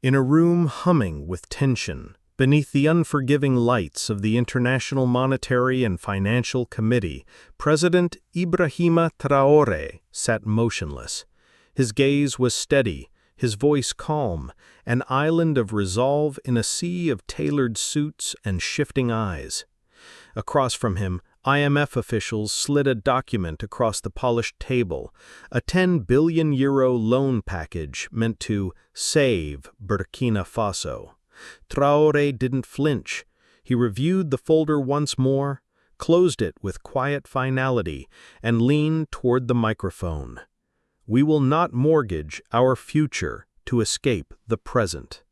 In a room humming with tension, beneath the unforgiving lights of the International Monetary and Financial Committee, President Ibrahim Traoré sat motionless. His gaze was steady, his voice calm, an island of resolve in a sea of tailored suits and shifting eyes. Across from him, IMF officials slid a document across the polished table, a €10 billion loan package meant to save Burkina Faso. Traoré didn't flinch. He reviewed the folder once more, closed it with quiet finality, and leaned toward the microphone. We will not mortgage our future to escape the present.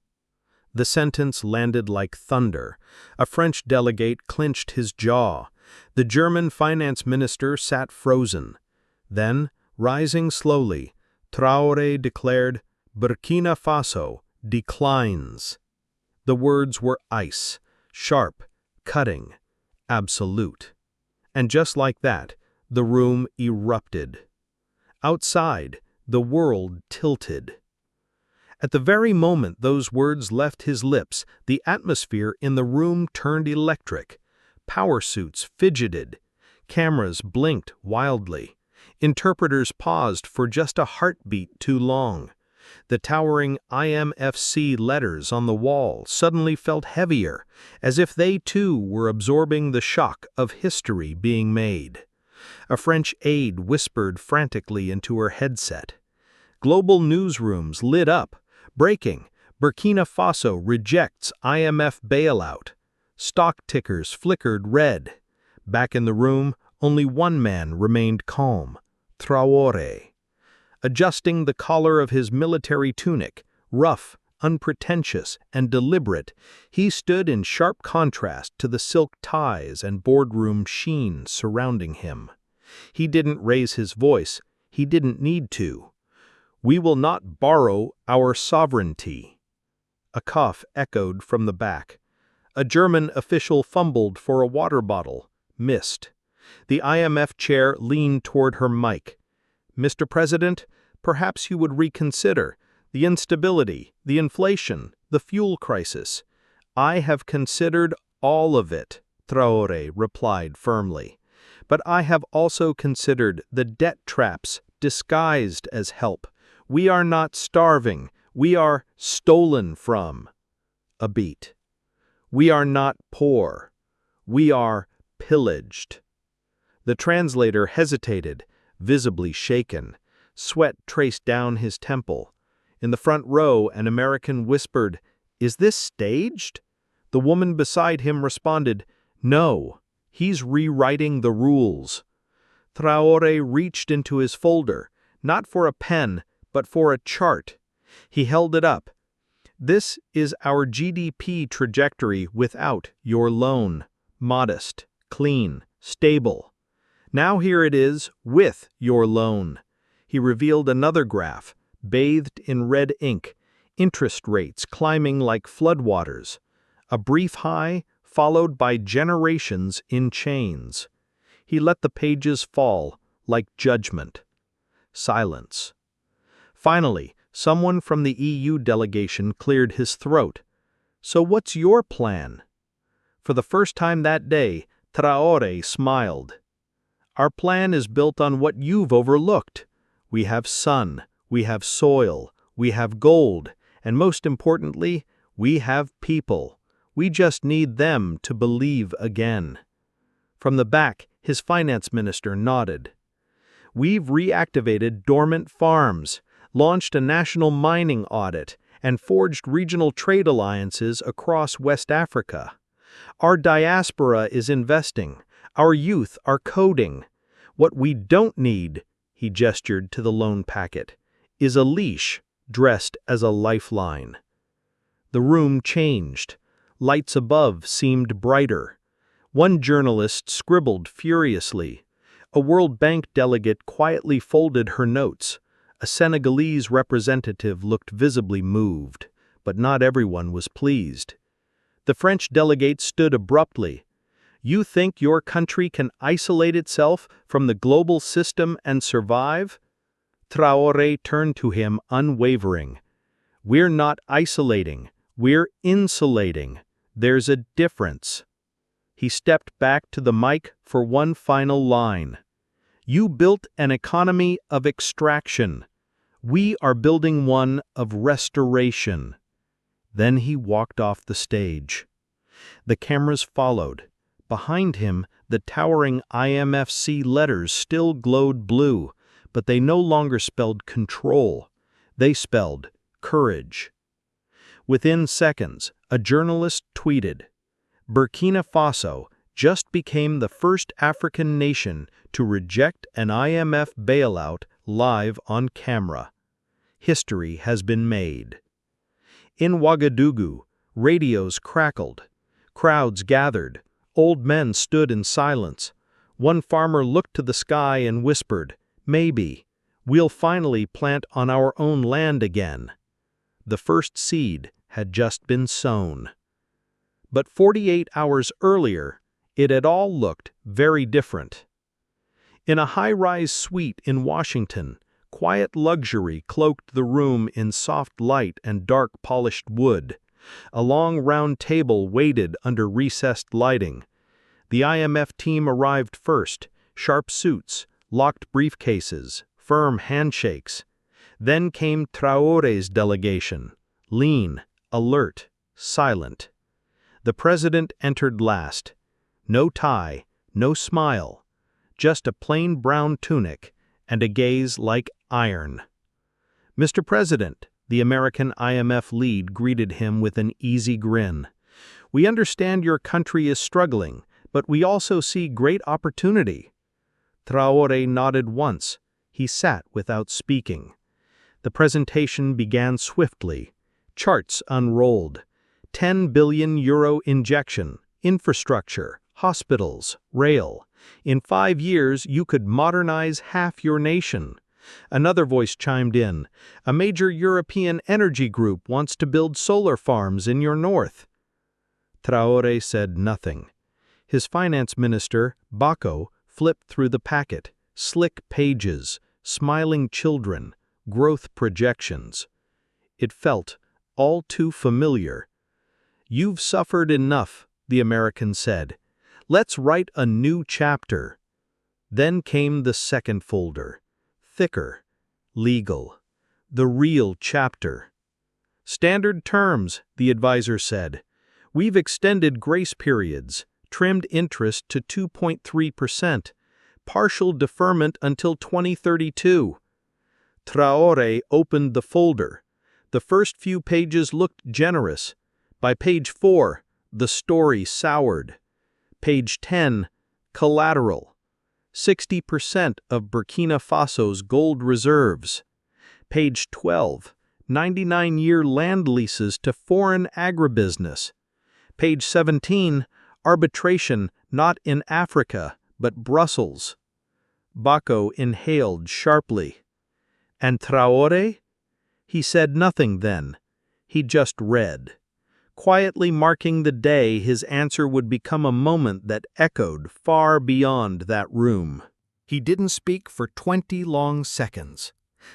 The sentence landed like thunder. A French delegate clenched his jaw. The German finance minister sat frozen. Then, rising slowly, Traoré declared, "Burkina Faso declines." The words were ice, sharp, cutting, absolute. And just like that, the room erupted. Outside, the world tilted. At the very moment those words left his lips, the atmosphere in the room turned electric. Power suits fidgeted. Cameras blinked wildly. Interpreters paused for just a heartbeat too long. The towering IMFC letters on the wall suddenly felt heavier, as if they too were absorbing the shock of history being made. A French aide whispered frantically into her headset. Global newsrooms lit up. Breaking: Burkina Faso rejects IMF bailout. Stock tickers flickered red. Back in the room, only one man remained calm: Traoré. Adjusting the collar of his military tunic, rough, unpretentious, and deliberate, he stood in sharp contrast to the silk ties and boardroom sheen surrounding him. He didn't raise his voice. He didn't need to. "We will not borrow our sovereignty." A cough echoed from the back. A German official fumbled for a water bottle, missed. The IMF chair leaned toward her mic. "Mr. President, perhaps you would reconsider the instability, the inflation, the fuel crisis." "I have considered all of it," Traoré replied firmly. "But I have also considered the debt traps disguised as help. We are not starving. We are stolen from." A beat. "We are not poor. We are pillaged." The translator hesitated, visibly shaken. Sweat traced down his temple. In the front row, an American whispered, "Is this staged?" The woman beside him responded, "No, he's rewriting the rules." Traoré reached into his folder, not for a pen, but for a chart. He held it up. "This is our GDP trajectory without your loan. Modest, clean, stable. Now here it is with your loan." He revealed another graph, bathed in red ink, interest rates climbing like floodwaters. A brief high, followed by generations in chains. He let the pages fall, like judgment. Silence. Finally, someone from the EU delegation cleared his throat. "So what's your plan?" For the first time that day, Traoré smiled. "Our plan is built on what you've overlooked. We have sun, we have soil, we have gold, and most importantly, we have people. We just need them to believe again." From the back, his finance minister nodded. "We've reactivated dormant farms, launched a national mining audit, and forged regional trade alliances across West Africa. Our diaspora is investing. Our youth are coding. What we don't need," he gestured to the loan packet, "is a leash dressed as a lifeline." The room changed. Lights above seemed brighter. One journalist scribbled furiously. A World Bank delegate quietly folded her notes. A Senegalese representative looked visibly moved, but not everyone was pleased. The French delegate stood abruptly. "You think your country can isolate itself from the global system and survive?" Traoré turned to him unwavering. We're not isolating, we're insulating. There's a difference. He stepped back to the mic for one final line. You built an economy of extraction. We are building one of restoration. Then he walked off the stage. The cameras followed. Behind him, the towering IMF letters still glowed blue, but they no longer spelled control. They spelled courage. Within seconds, a journalist tweeted, Burkina Faso just became the first African nation to reject an IMF bailout live on camera. History has been made. In Ouagadougou, radios crackled. Crowds gathered. Old men stood in silence. One farmer looked to the sky and whispered, Maybe. We'll finally plant on our own land again. The first seed had just been sown. But 48 hours earlier, it had all looked very different. In a high-rise suite in Washington, quiet luxury cloaked the room in soft light and dark polished wood. A long round table waited under recessed lighting. The IMF team arrived first, sharp suits, locked briefcases, firm handshakes. Then came Traoré's delegation, lean, alert, silent. The president entered last. No tie, no smile, just a plain brown tunic and a gaze like iron. Mr. President, the American IMF lead greeted him with an easy grin. We understand your country is struggling, but we also see great opportunity. Traoré nodded once. He sat without speaking. The presentation began swiftly. Charts unrolled. 10 billion euro injection, infrastructure, hospitals, rail. In 5 years, you could modernize half your nation. Another voice chimed in. A major European energy group wants to build solar farms in your north. Traoré said nothing. His finance minister, Bako, flipped through the packet. Slick pages, smiling children, growth projections. It felt all too familiar. You've suffered enough, the American said. Let's write a new chapter. Then came the second folder. Thicker, legal, the real chapter. Standard terms, the advisor said. We've extended grace periods, trimmed interest to 2.3%, partial deferment until 2032. Traoré opened the folder. The first few pages looked generous. By page 4, the story soured. Page 10, collateral. 60% of Burkina Faso's gold reserves. Page 12, 99-year land leases to foreign agribusiness. Page 17, arbitration not in Africa, but Brussels. Bako inhaled sharply. And Traoré? He said nothing then. He just read. Quietly marking the day his answer would become a moment that echoed far beyond that room. He didn't speak for 20 long seconds.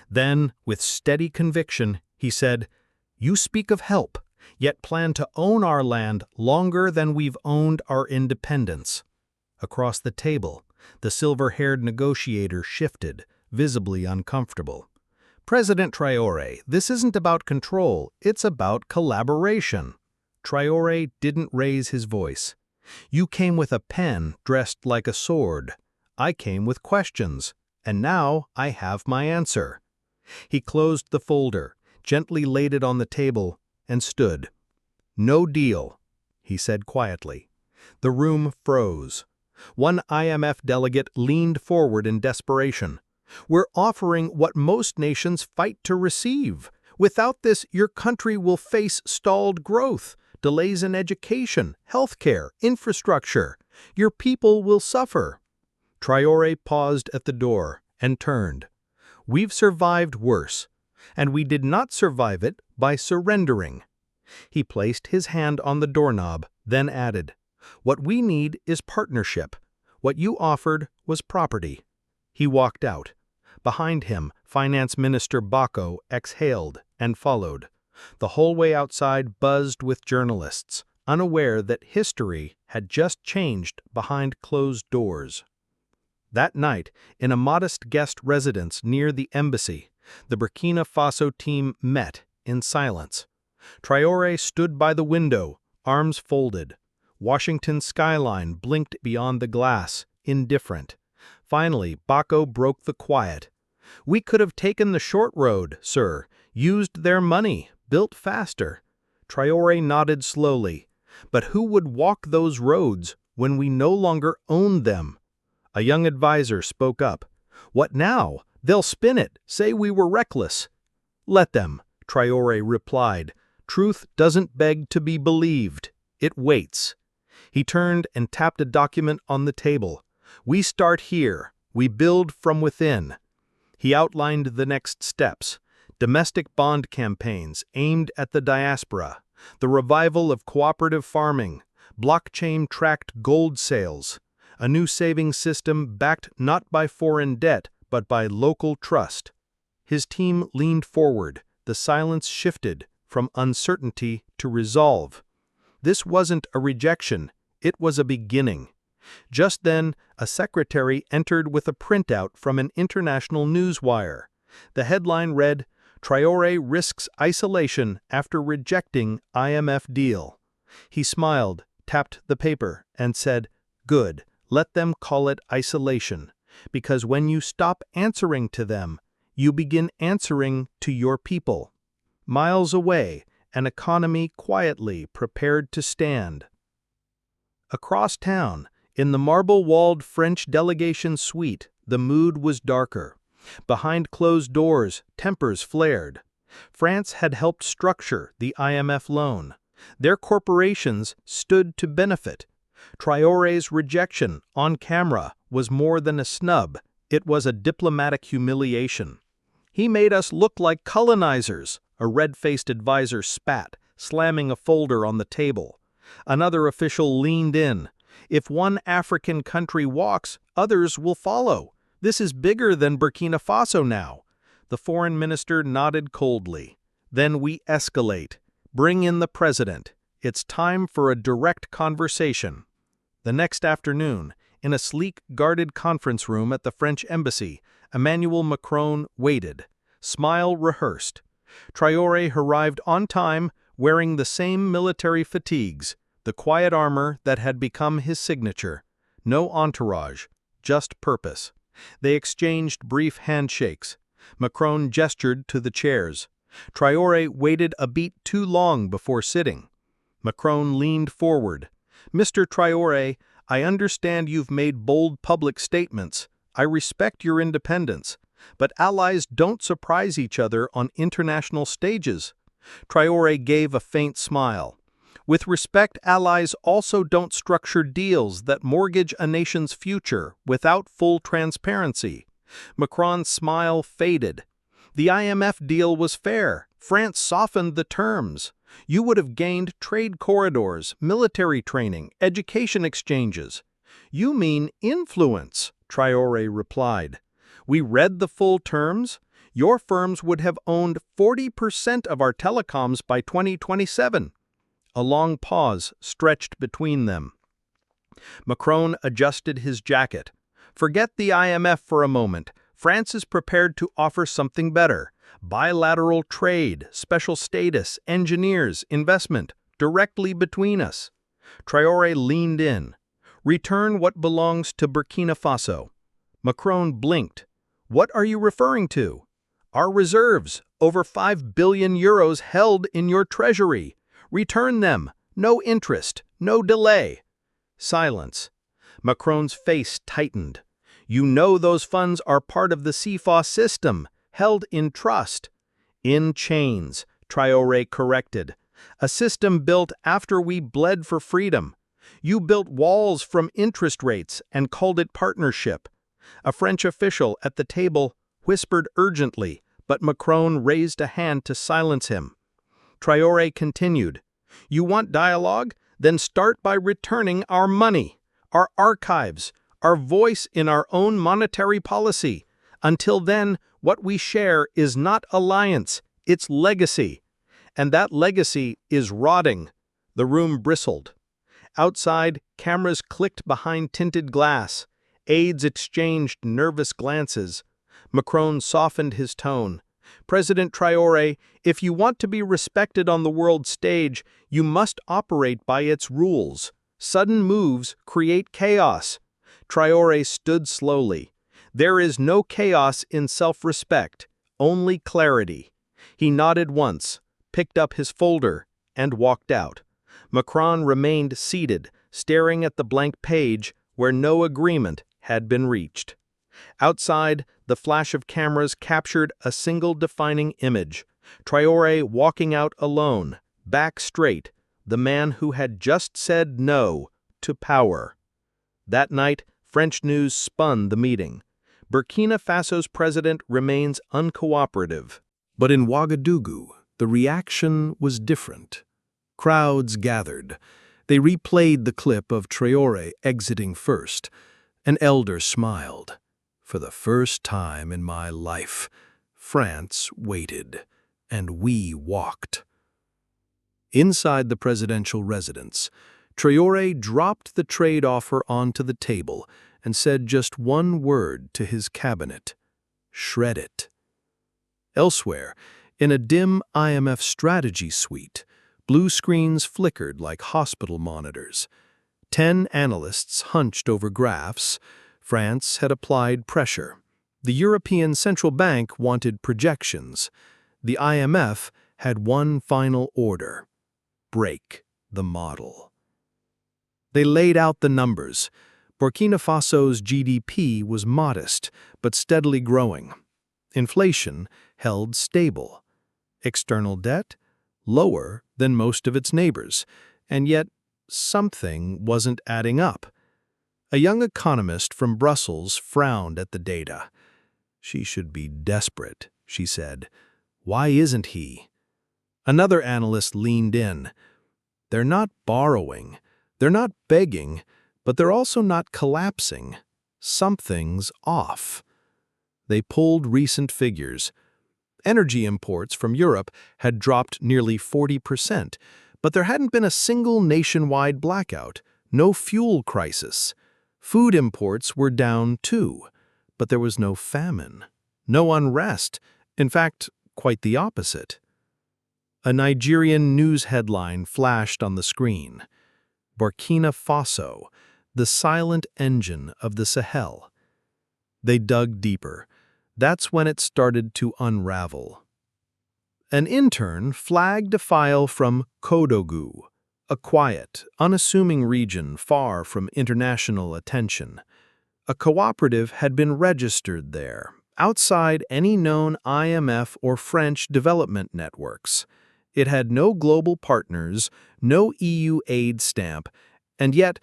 Then, with steady conviction, he said, You speak of help, yet plan to own our land longer than we've owned our independence. Across the table, the silver-haired negotiator shifted, visibly uncomfortable. President Traoré, this isn't about control, it's about collaboration. Traoré didn't raise his voice. You came with a pen dressed like a sword. I came with questions, and now I have my answer. He closed the folder, gently laid it on the table, and stood. No deal, he said quietly. The room froze. One IMF delegate leaned forward in desperation. We're offering what most nations fight to receive. Without this, your country will face stalled growth, delays in education, healthcare, infrastructure. Your people will suffer. Traoré paused at the door and turned. We've survived worse, and we did not survive it by surrendering. He placed his hand on the doorknob, then added, What we need is partnership. What you offered was property. He walked out. Behind him, Finance Minister Bako exhaled and followed. The hallway outside buzzed with journalists, unaware that history had just changed behind closed doors. That night, in a modest guest residence near the embassy, the Burkina Faso team met in silence. Traoré stood by the window, arms folded. Washington's skyline blinked beyond the glass, indifferent. Finally, Bako broke the quiet. "We could have taken the short road, sir, used their money, built faster." Traoré nodded slowly. "But who would walk those roads when we no longer owned them?" A young advisor spoke up. "What now? They'll spin it, say we were reckless." "Let them," Traoré replied. "Truth doesn't beg to be believed. It waits." He turned and tapped a document on the table. "We start here. We build from within." He outlined the next steps: domestic bond campaigns aimed at the diaspora, the revival of cooperative farming, blockchain-tracked gold sales, a new savings system backed not by foreign debt but by local trust. His team leaned forward. The silence shifted from uncertainty to resolve. This wasn't a rejection, it was a beginning. Just then, a secretary entered with a printout from an international newswire. The headline read, "Traoré risks isolation after rejecting IMF deal." He smiled, tapped the paper, and said, "Good, let them call it isolation, because when you stop answering to them, you begin answering to your people." Miles away, an economy quietly prepared to stand. Across town, in the marble-walled French delegation suite, the mood was darker. Behind closed doors, tempers flared. France had helped structure the IMF loan. Their corporations stood to benefit. Traoré's rejection, on camera, was more than a snub. It was a diplomatic humiliation. "He made us look like colonizers," a red-faced advisor spat, slamming a folder on the table. Another official leaned in. "If one African country walks, others will follow. This is bigger than Burkina Faso now." The foreign minister nodded coldly. "Then we escalate. Bring in the president. It's time for a direct conversation." The next afternoon, in a sleek, guarded conference room at the French embassy, Emmanuel Macron waited. Smile rehearsed. Traoré arrived on time, wearing the same military fatigues, the quiet armor that had become his signature. No entourage, just purpose. They exchanged brief handshakes. Macron gestured to the chairs. Traoré waited a beat too long before sitting. Macron leaned forward. "Mr. Traoré, I understand you've made bold public statements. I respect your independence. But allies don't surprise each other on international stages." Traoré gave a faint smile. "With respect, allies also don't structure deals that mortgage a nation's future without full transparency." Macron's smile faded. "The IMF deal was fair. France softened the terms. You would have gained trade corridors, military training, education exchanges." "You mean influence," Traoré replied. "We read the full terms. Your firms would have owned 40% of our telecoms by 2027. A long pause stretched between them. Macron adjusted his jacket. "Forget the IMF for a moment. France is prepared to offer something better. Bilateral trade, special status, engineers, investment, directly between us." Traoré leaned in. "Return what belongs to Burkina Faso." Macron blinked. "What are you referring to?" "Our reserves, over 5 billion euros held in your treasury. Return them. No interest, no delay." Silence. Macron's face tightened. "You know those funds are part of the CFA system, held in trust." "In chains," Traoré corrected. "A system built after we bled for freedom. You built walls from interest rates and called it partnership." A French official at the table whispered urgently, but Macron raised a hand to silence him. Traoré continued, "You want dialogue? Then start by returning our money, our archives, our voice in our own monetary policy. Until then, what we share is not alliance, it's legacy." And that legacy is rotting. The room bristled. Outside, cameras clicked behind tinted glass. Aides exchanged nervous glances. Macron softened his tone. President Traoré, if you want to be respected on the world stage, you must operate by its rules. Sudden moves create chaos. Traoré stood slowly. There is no chaos in self-respect, only clarity. He nodded once, picked up his folder, and walked out. Macron remained seated, staring at the blank page where no agreement had been reached. Outside, the flash of cameras captured a single defining image. Traoré walking out alone, back straight, the man who had just said no to power. That night, French news spun the meeting. Burkina Faso's president remains uncooperative. But in Ouagadougou, the reaction was different. Crowds gathered. They replayed the clip of Traoré exiting first. An elder smiled. For the first time in my life, France waited, and we walked. Inside the presidential residence, Traoré dropped the trade offer onto the table and said just one word to his cabinet: shred it. Elsewhere, in a dim IMF strategy suite, blue screens flickered like hospital monitors. 10 analysts hunched over graphs. France had applied pressure. The European Central Bank wanted projections. The IMF had one final order: break the model. They laid out the numbers. Burkina Faso's GDP was modest, but steadily growing. Inflation held stable. External debt lower than most of its neighbors, and yet something wasn't adding up. A young economist from Brussels frowned at the data. She should be desperate, she said. Why isn't he? Another analyst leaned in. They're not borrowing, they're not begging, but they're also not collapsing. Something's off. They pulled recent figures. Energy imports from Europe had dropped nearly 40%, but there hadn't been a single nationwide blackout, no fuel crisis. Food imports were down too, but there was no famine, no unrest, in fact, quite the opposite. A Nigerian news headline flashed on the screen. Burkina Faso, the silent engine of the Sahel. They dug deeper. That's when it started to unravel. An intern flagged a file from Kodogu, a quiet, unassuming region far from international attention. A cooperative had been registered there, outside any known IMF or French development networks. It had no global partners, no EU aid stamp, and yet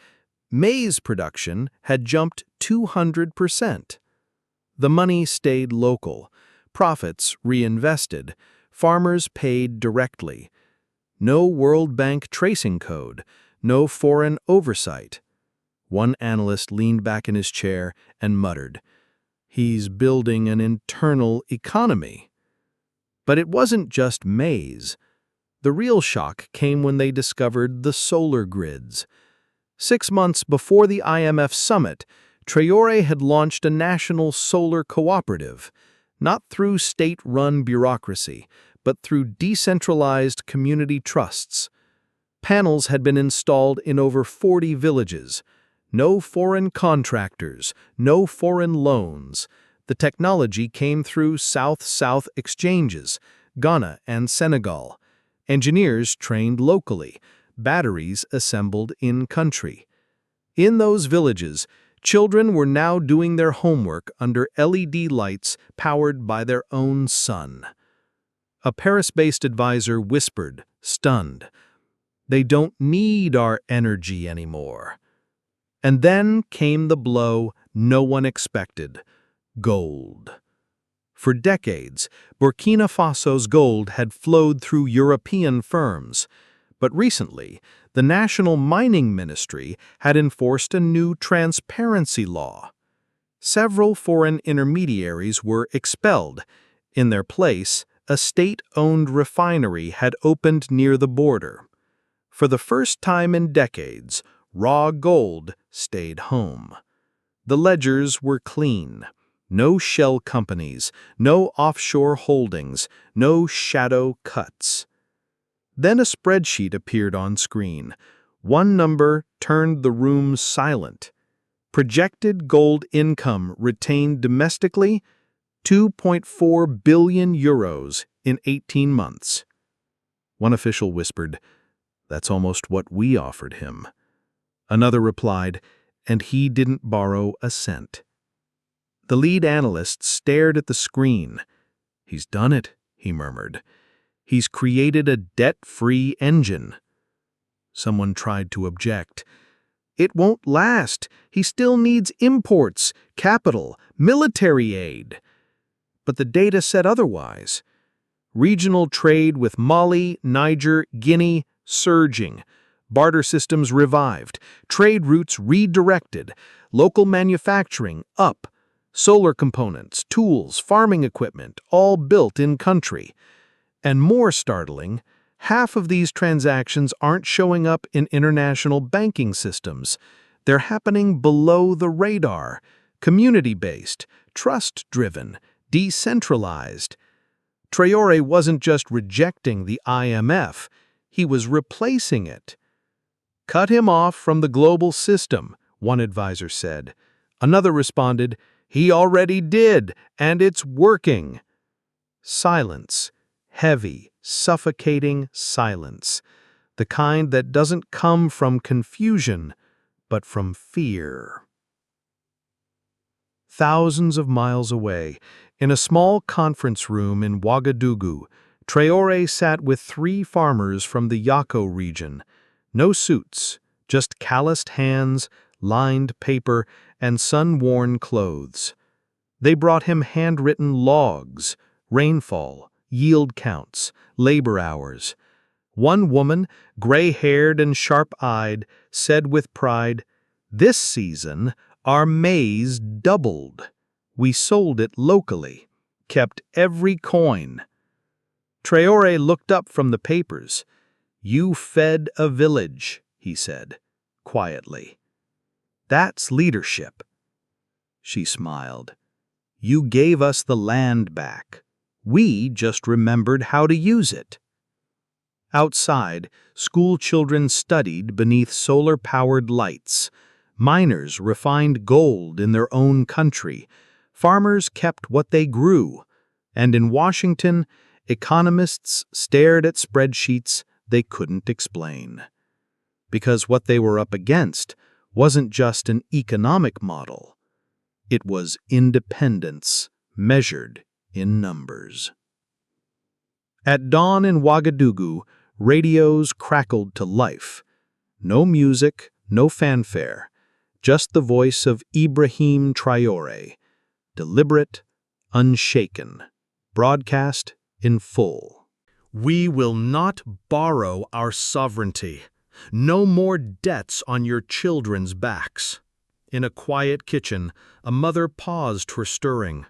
maize production had jumped 200%. The money stayed local, profits reinvested, farmers paid directly. No World Bank tracing code, no foreign oversight. One analyst leaned back in his chair and muttered, "He's building an internal economy." But it wasn't just maize. The real shock came when they discovered the solar grids. 6 months before the IMF summit, Traoré had launched a national solar cooperative, not through state-run bureaucracy, but through decentralized community trusts. Panels had been installed in over 40 villages. No foreign contractors, no foreign loans. The technology came through South-South exchanges, Ghana and Senegal. Engineers trained locally, batteries assembled in-country. In those villages, children were now doing their homework under LED lights powered by their own sun. A Paris-based advisor whispered, stunned, "They don't need our energy anymore." And then came the blow no one expected: gold. For decades, Burkina Faso's gold had flowed through European firms, but recently, the National Mining Ministry had enforced a new transparency law. Several foreign intermediaries were expelled. In their place, a state-owned refinery had opened near the border. For the first time in decades, raw gold stayed home. The ledgers were clean. No shell companies, no offshore holdings, no shadow cuts. Then a spreadsheet appeared on screen. One number turned the room silent. Projected gold income retained domestically, 2.4 billion euros in 18 months. One official whispered, "That's almost what we offered him." Another replied, "And he didn't borrow a cent." The lead analyst stared at the screen. "He's done it," he murmured. "He's created a debt-free engine." Someone tried to object. "It won't last. He still needs imports, capital, military aid." But the data said otherwise. Regional trade with Mali, Niger, Guinea surging. Barter systems revived. Trade routes redirected. Local manufacturing up. Solar components, tools, farming equipment, all built in country. And more startling, half of these transactions aren't showing up in international banking systems. They're happening below the radar, community-based, trust-driven, decentralized. Traoré wasn't just rejecting the IMF, he was replacing it. "Cut him off from the global system," one advisor said. Another responded, "He already did, and it's working." Silence. Heavy, suffocating silence. The kind that doesn't come from confusion, but from fear. Thousands of miles away, in a small conference room in Ouagadougou, Traoré sat with 3 farmers from the Yako region. No suits, just calloused hands, lined paper, and sun-worn clothes. They brought him handwritten logs, rainfall, yield counts, labor hours. One woman, gray-haired and sharp-eyed, said with pride, "This season, our maize doubled. We sold it locally, kept every coin." Traoré looked up from the papers. "You fed a village," he said, quietly. "That's leadership." She smiled. "You gave us the land back. We just remembered how to use it." Outside, school children studied beneath solar-powered lights. Miners refined gold in their own country. Farmers kept what they grew. And in Washington, economists stared at spreadsheets they couldn't explain. Because what they were up against wasn't just an economic model. It was independence measured in numbers. At dawn in Ouagadougou, radios crackled to life. No music, no fanfare, just the voice of Ibrahim Traoré, deliberate, unshaken, broadcast in full. "We will not borrow our sovereignty. No more debts on your children's backs." In a quiet kitchen, a mother paused her stirring.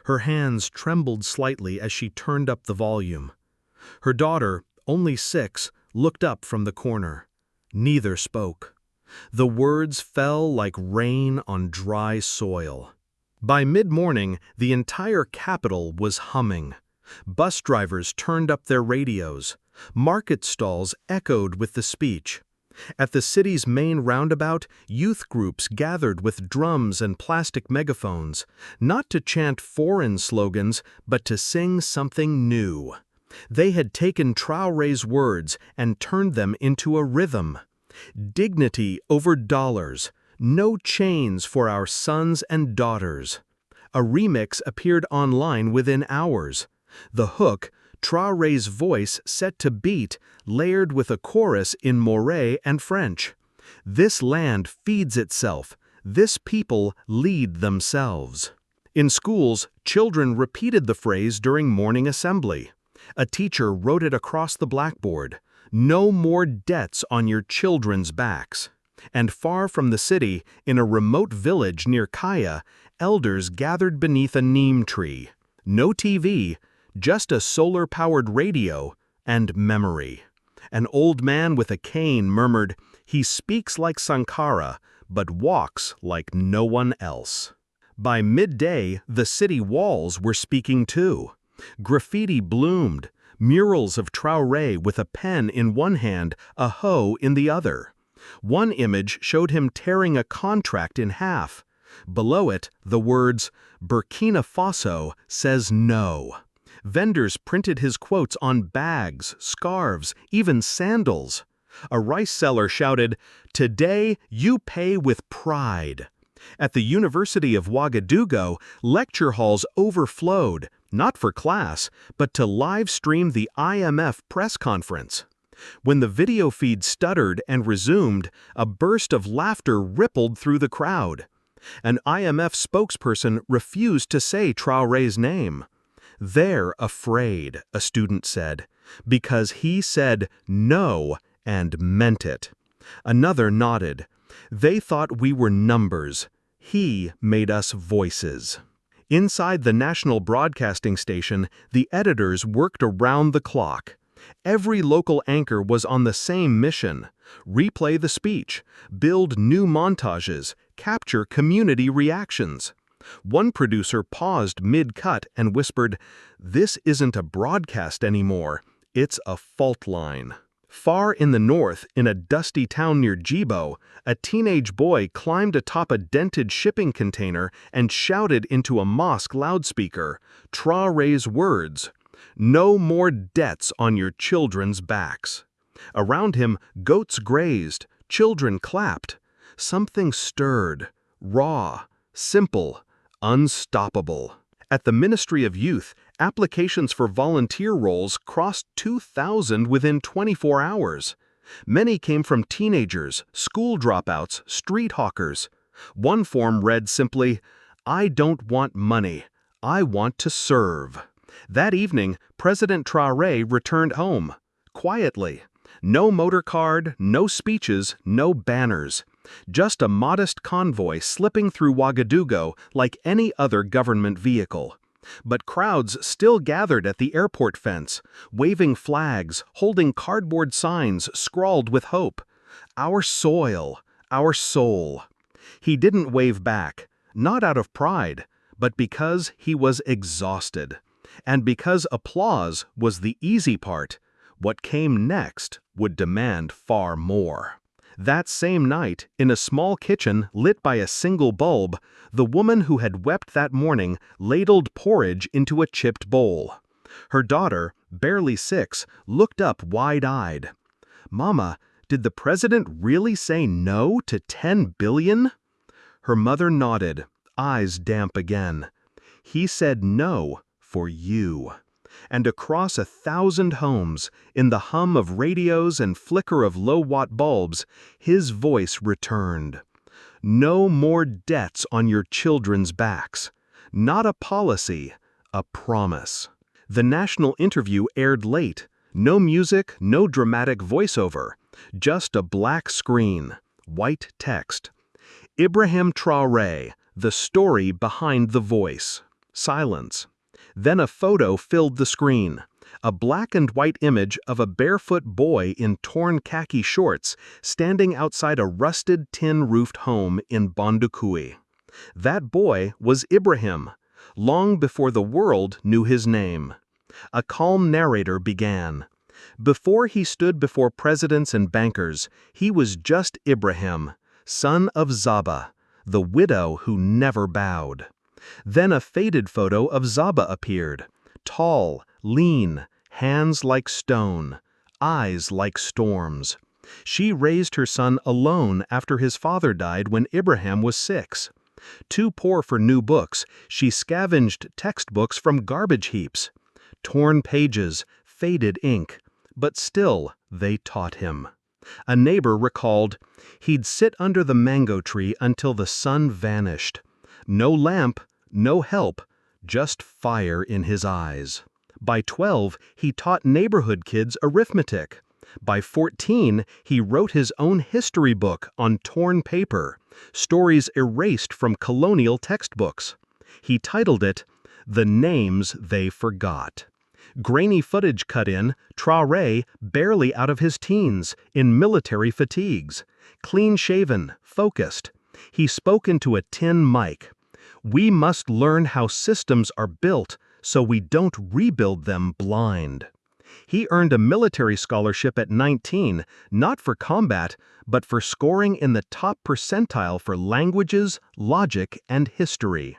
Her hands trembled slightly as she turned up the volume. Her daughter, only 6, looked up from the corner. Neither spoke. The words fell like rain on dry soil. By mid-morning, the entire capital was humming. Bus drivers turned up their radios. Market stalls echoed with the speech. At the city's main roundabout, youth groups gathered with drums and plastic megaphones, not to chant foreign slogans, but to sing something new. They had taken Traoré's words and turned them into a rhythm. Dignity over dollars, no chains for our sons and daughters. A remix appeared online within hours. The hook, Traoré's voice set to beat, layered with a chorus in Moray and French. "This land feeds itself. This people lead themselves." In schools, children repeated the phrase during morning assembly. A teacher wrote it across the blackboard. "No more debts on your children's backs." And far from the city, in a remote village near Kaya, elders gathered beneath a neem tree. No TV, just a solar-powered radio and memory. An old man with a cane murmured, "He speaks like Sankara, but walks like no one else." By midday, the city walls were speaking too. Graffiti bloomed, murals of Traoré with a pen in one hand, a hoe in the other. One image showed him tearing a contract in half. Below it, the words, "Burkina Faso says no." Vendors printed his quotes on bags, scarves, even sandals. A rice seller shouted, "Today you pay with pride." At the University of Ouagadougou, lecture halls overflowed, not for class, but to live stream the IMF press conference. When the video feed stuttered and resumed, a burst of laughter rippled through the crowd. An IMF spokesperson refused to say Traoré's name. "They're afraid," a student said, "because he said no and meant it." Another nodded. "They thought we were numbers. He made us voices." Inside the national broadcasting station, the editors worked around the clock. Every local anchor was on the same mission: replay the speech, build new montages, capture community reactions. One producer paused mid-cut and whispered, "This isn't a broadcast anymore, it's a fault line." Far in the north, in a dusty town near Djibo, a teenage boy climbed atop a dented shipping container and shouted into a mosque loudspeaker, Traoré's words, "No more debts on your children's backs." Around him, goats grazed, children clapped. Something stirred, raw, simple, unstoppable. At the Ministry of Youth, applications for volunteer roles crossed 2,000 within 24 hours. Many came from teenagers, school dropouts, street hawkers. One form read simply, "I don't want money, I want to serve." That evening, President Traoré returned home. Quietly. No motor card, no speeches, no banners. Just a modest convoy slipping through Ouagadougou like any other government vehicle. But crowds still gathered at the airport fence, waving flags, holding cardboard signs scrawled with hope. "Our soil, our soul." He didn't wave back, not out of pride, but because he was exhausted. And because applause was the easy part, what came next would demand far more. That same night, in a small kitchen lit by a single bulb, the woman who had wept that morning ladled porridge into a chipped bowl. Her daughter, barely 6, looked up wide-eyed. "Mama, did the president really say no to 10 billion?" Her mother nodded, eyes damp again. "He said no for you." And across 1,000 homes, in the hum of radios and flicker of low-watt bulbs, his voice returned. No more debts on your children's backs. Not a policy, a promise. The national interview aired late. No music, no dramatic voiceover. Just a black screen, white text. Ibrahim Traoré, the story behind the voice. Silence. Then a photo filled the screen. A black and white image of a barefoot boy in torn khaki shorts standing outside a rusted tin-roofed home in Bondoukoui. That boy was Ibrahim, long before the world knew his name. A calm narrator began. Before he stood before presidents and bankers, he was just Ibrahim, son of Zaba, the widow who never bowed. Then a faded photo of Zaba appeared, tall, lean, hands like stone, eyes like storms. She raised her son alone after his father died when Ibrahim was 6. Too poor for new books, she scavenged textbooks from garbage heaps. Torn pages, faded ink, but still they taught him. A neighbor recalled, he'd sit under the mango tree until the sun vanished. No lamp, no help, just fire in his eyes. By 12, he taught neighborhood kids arithmetic. By 14, he wrote his own history book on torn paper, stories erased from colonial textbooks. He titled it, "The Names They Forgot." Grainy footage cut in, Traoré, barely out of his teens, in military fatigues. Clean-shaven, focused. He spoke into a tin mic. "We must learn how systems are built so we don't rebuild them blind." He earned a military scholarship at 19, not for combat, but for scoring in the top percentile for languages, logic, and history.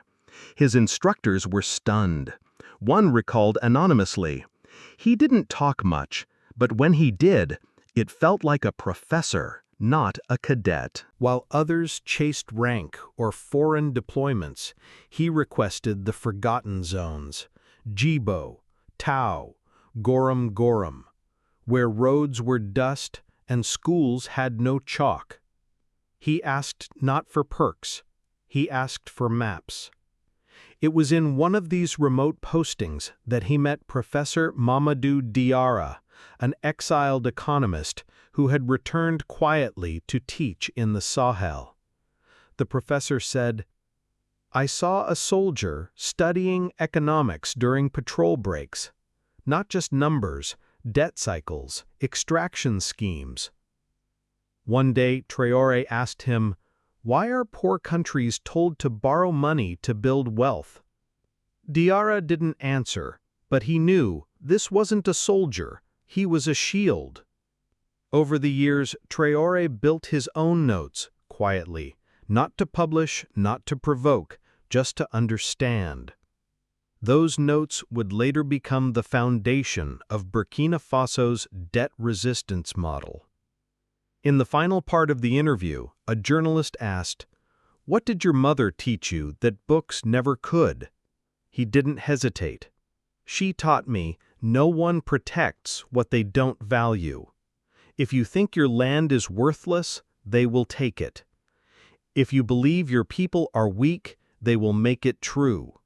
His instructors were stunned. One recalled anonymously, "He didn't talk much, but when he did, it felt like a professor, not a cadet." While others chased rank or foreign deployments, he requested the forgotten zones, Jibo, Tau, Gorum Gorum, where roads were dust and schools had no chalk. He asked not for perks, he asked for maps. It was in one of these remote postings that he met Professor Mamadou Diarra, an exiled economist who had returned quietly to teach in the Sahel. The professor said, "I saw a soldier studying economics during patrol breaks. Not just numbers, debt cycles, extraction schemes." One day, Traoré asked him, "Why are poor countries told to borrow money to build wealth?" Diarra didn't answer, but he knew this wasn't a soldier, he was a shield. Over the years, Traoré built his own notes, quietly, not to publish, not to provoke, just to understand. Those notes would later become the foundation of Burkina Faso's debt resistance model. In the final part of the interview, a journalist asked, "What did your mother teach you that books never could?" He didn't hesitate. "She taught me no one protects what they don't value. If you think your land is worthless, they will take it. If you believe your people are weak, they will make it true.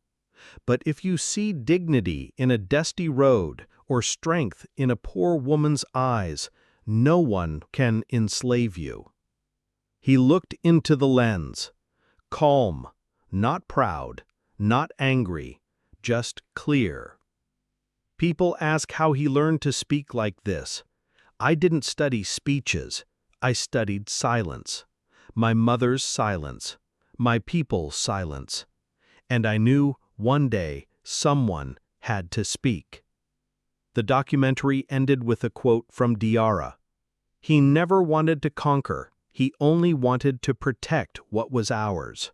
But if you see dignity in a dusty road or strength in a poor woman's eyes, no one can enslave you." He looked into the lens, calm, not proud, not angry, just clear. People ask how he learned to speak like this. "I didn't study speeches, I studied silence. My mother's silence, my people's silence. And I knew one day someone had to speak." The documentary ended with a quote from Diarra. "He never wanted to conquer, he only wanted to protect what was ours."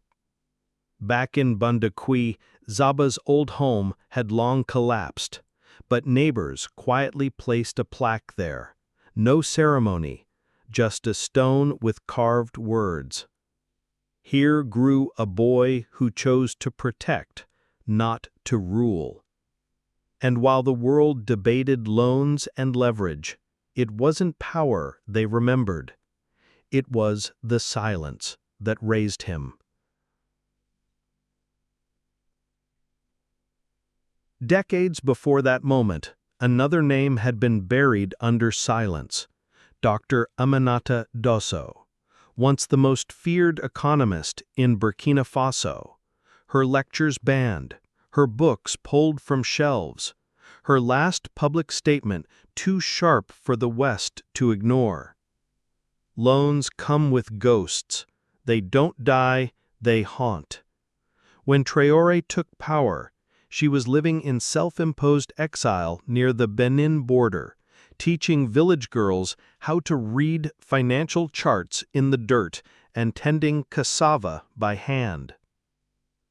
Back in Bundakwi, Zaba's old home had long collapsed, but neighbors quietly placed a plaque there. No ceremony, just a stone with carved words. "Here grew a boy who chose to protect, not to rule." And while the world debated loans and leverage, it wasn't power they remembered. It was the silence that raised him. Decades before that moment, another name had been buried under silence. Dr. Aminata Dosso, once the most feared economist in Burkina Faso. Her lectures banned, her books pulled from shelves, her last public statement too sharp for the West to ignore. Loans come with ghosts. They don't die, they haunt. When Traoré took power, she was living in self-imposed exile near the Benin border, teaching village girls how to read financial charts in the dirt and tending cassava by hand.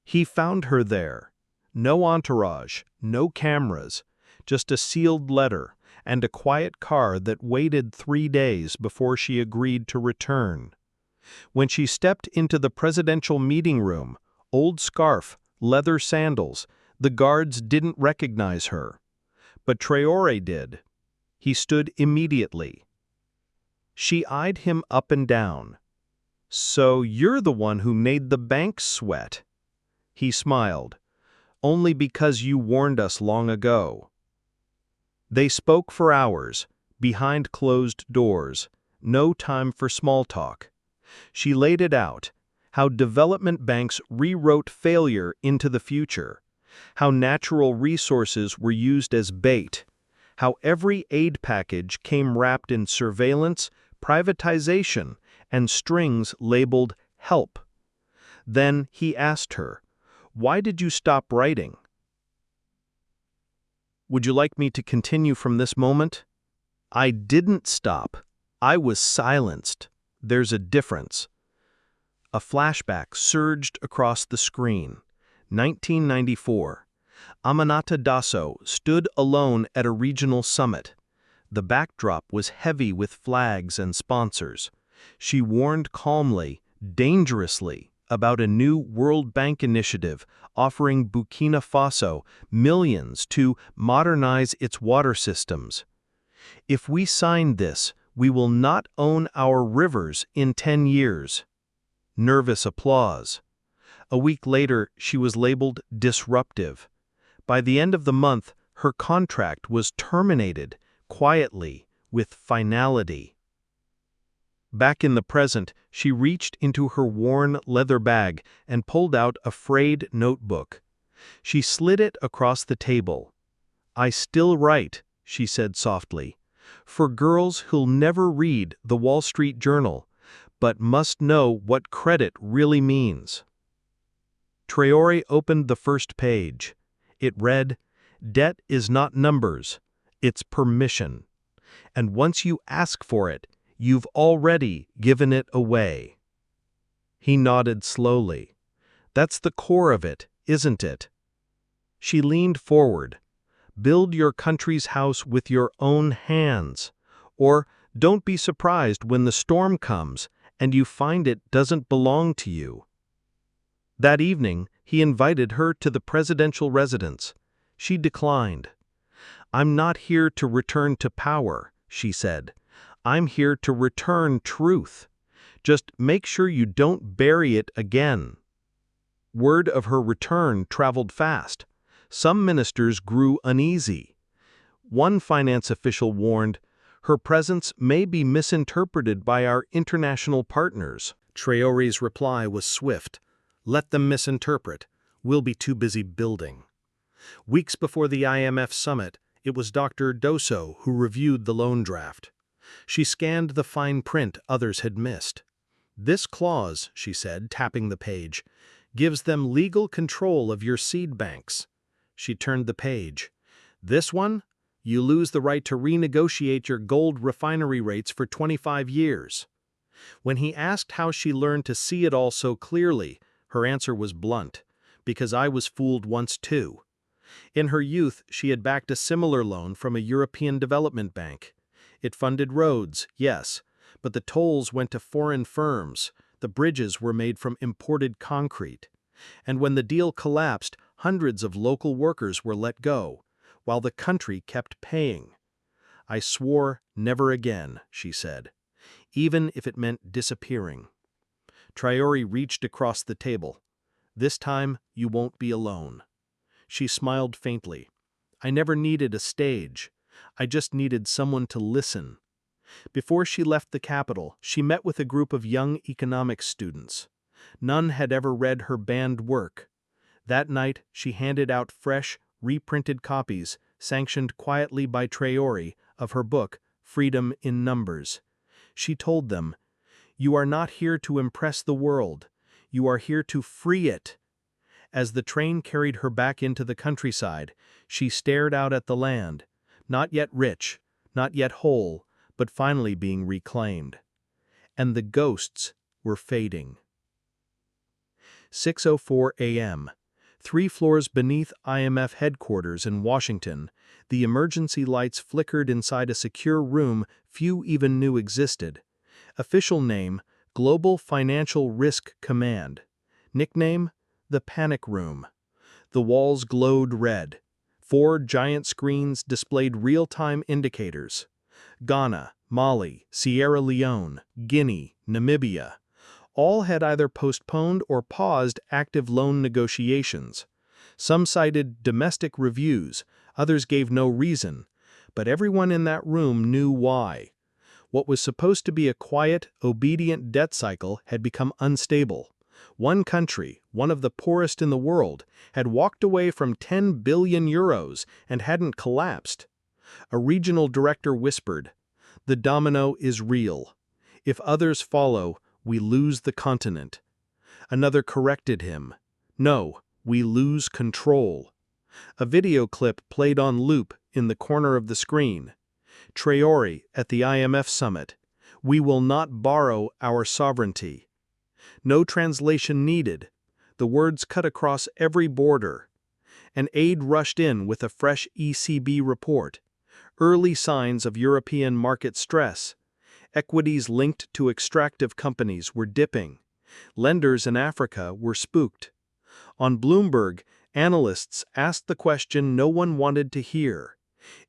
He found her there. No entourage, no cameras, just a sealed letter and a quiet car that waited 3 days before she agreed to return. When she stepped into the presidential meeting room, old scarf, leather sandals, the guards didn't recognize her. But Traoré did. He stood immediately. She eyed him up and down. "So you're the one who made the banks sweat." He smiled. "Only because you warned us long ago." They spoke for hours, behind closed doors, no time for small talk. She laid it out, how development banks rewrote failure into the future, how natural resources were used as bait, how every aid package came wrapped in surveillance, privatization, and strings labeled help. Then he asked her, "Why did you stop writing?" Would you like me to continue from this moment? I didn't stop. I was silenced. There's a difference. A flashback surged across the screen. 1994. Aminata Dasso stood alone at a regional summit. The backdrop was heavy with flags and sponsors. She warned calmly, dangerously, about a new World Bank initiative offering Burkina Faso millions to modernize its water systems. If we sign this, we will not own our rivers in 10 years. Nervous applause. A week later, she was labeled disruptive. By the end of the month, her contract was terminated, quietly, with finality. Back in the present, she reached into her worn leather bag and pulled out a frayed notebook. She slid it across the table. "I still write," she said softly, "for girls who'll never read the Wall Street Journal, but must know what credit really means." Traoré opened the first page. It read, "Debt is not numbers, it's permission. And once you ask for it, you've already given it away." He nodded slowly. "That's the core of it, isn't it?" She leaned forward. "Build your country's house with your own hands. Or don't be surprised when the storm comes and you find it doesn't belong to you." That evening, he invited her to the presidential residence. She declined. "I'm not here to return to power," she said. "I'm here to return truth. Just make sure you don't bury it again." Word of her return traveled fast. Some ministers grew uneasy. One finance official warned, "Her presence may be misinterpreted by our international partners." Traoré's reply was swift. "Let them misinterpret. We'll be too busy building." Weeks before the IMF summit, it was Dr. Dasso who reviewed the loan draft. She scanned the fine print others had missed. "This clause," she said, tapping the page, "gives them legal control of your seed banks." She turned the page. "This one? You lose the right to renegotiate your gold refinery rates for 25 years. When he asked how she learned to see it all so clearly, her answer was blunt, "Because I was fooled once too." In her youth, she had backed a similar loan from a European development bank. It funded roads, yes, but the tolls went to foreign firms, the bridges were made from imported concrete. And when the deal collapsed, hundreds of local workers were let go, while the country kept paying. "I swore never again," she said, "even if it meant disappearing." Traoré reached across the table. "This time, you won't be alone." She smiled faintly. "I never needed a stage. I just needed someone to listen." Before she left the capital, she met with a group of young economics students. None had ever read her banned work. That night, she handed out fresh, reprinted copies, sanctioned quietly by Traoré, of her book, Freedom in Numbers. She told them, "You are not here to impress the world. You are here to free it." As the train carried her back into the countryside, she stared out at the land, not yet rich, not yet whole, but finally being reclaimed. And the ghosts were fading. 6:04 a.m. 3 floors beneath IMF headquarters in Washington, the emergency lights flickered inside a secure room few even knew existed. Official name, Global Financial Risk Command. Nickname, the Panic Room. The walls glowed red. 4 giant screens displayed real-time indicators. Ghana, Mali, Sierra Leone, Guinea, Namibia. All had either postponed or paused active loan negotiations. Some cited domestic reviews, others gave no reason, but everyone in that room knew why. What was supposed to be a quiet, obedient debt cycle had become unstable. One country, one of the poorest in the world, had walked away from 10 billion euros and hadn't collapsed. A regional director whispered, "The domino is real. If others follow, we lose the continent." Another corrected him, "No, we lose control." A video clip played on loop in the corner of the screen. Traoré at the IMF summit, "We will not borrow our sovereignty." No translation needed. The words cut across every border. An aide rushed in with a fresh ECB report. Early signs of European market stress. Equities linked to extractive companies were dipping. Lenders in Africa were spooked. On Bloomberg, analysts asked the question no one wanted to hear.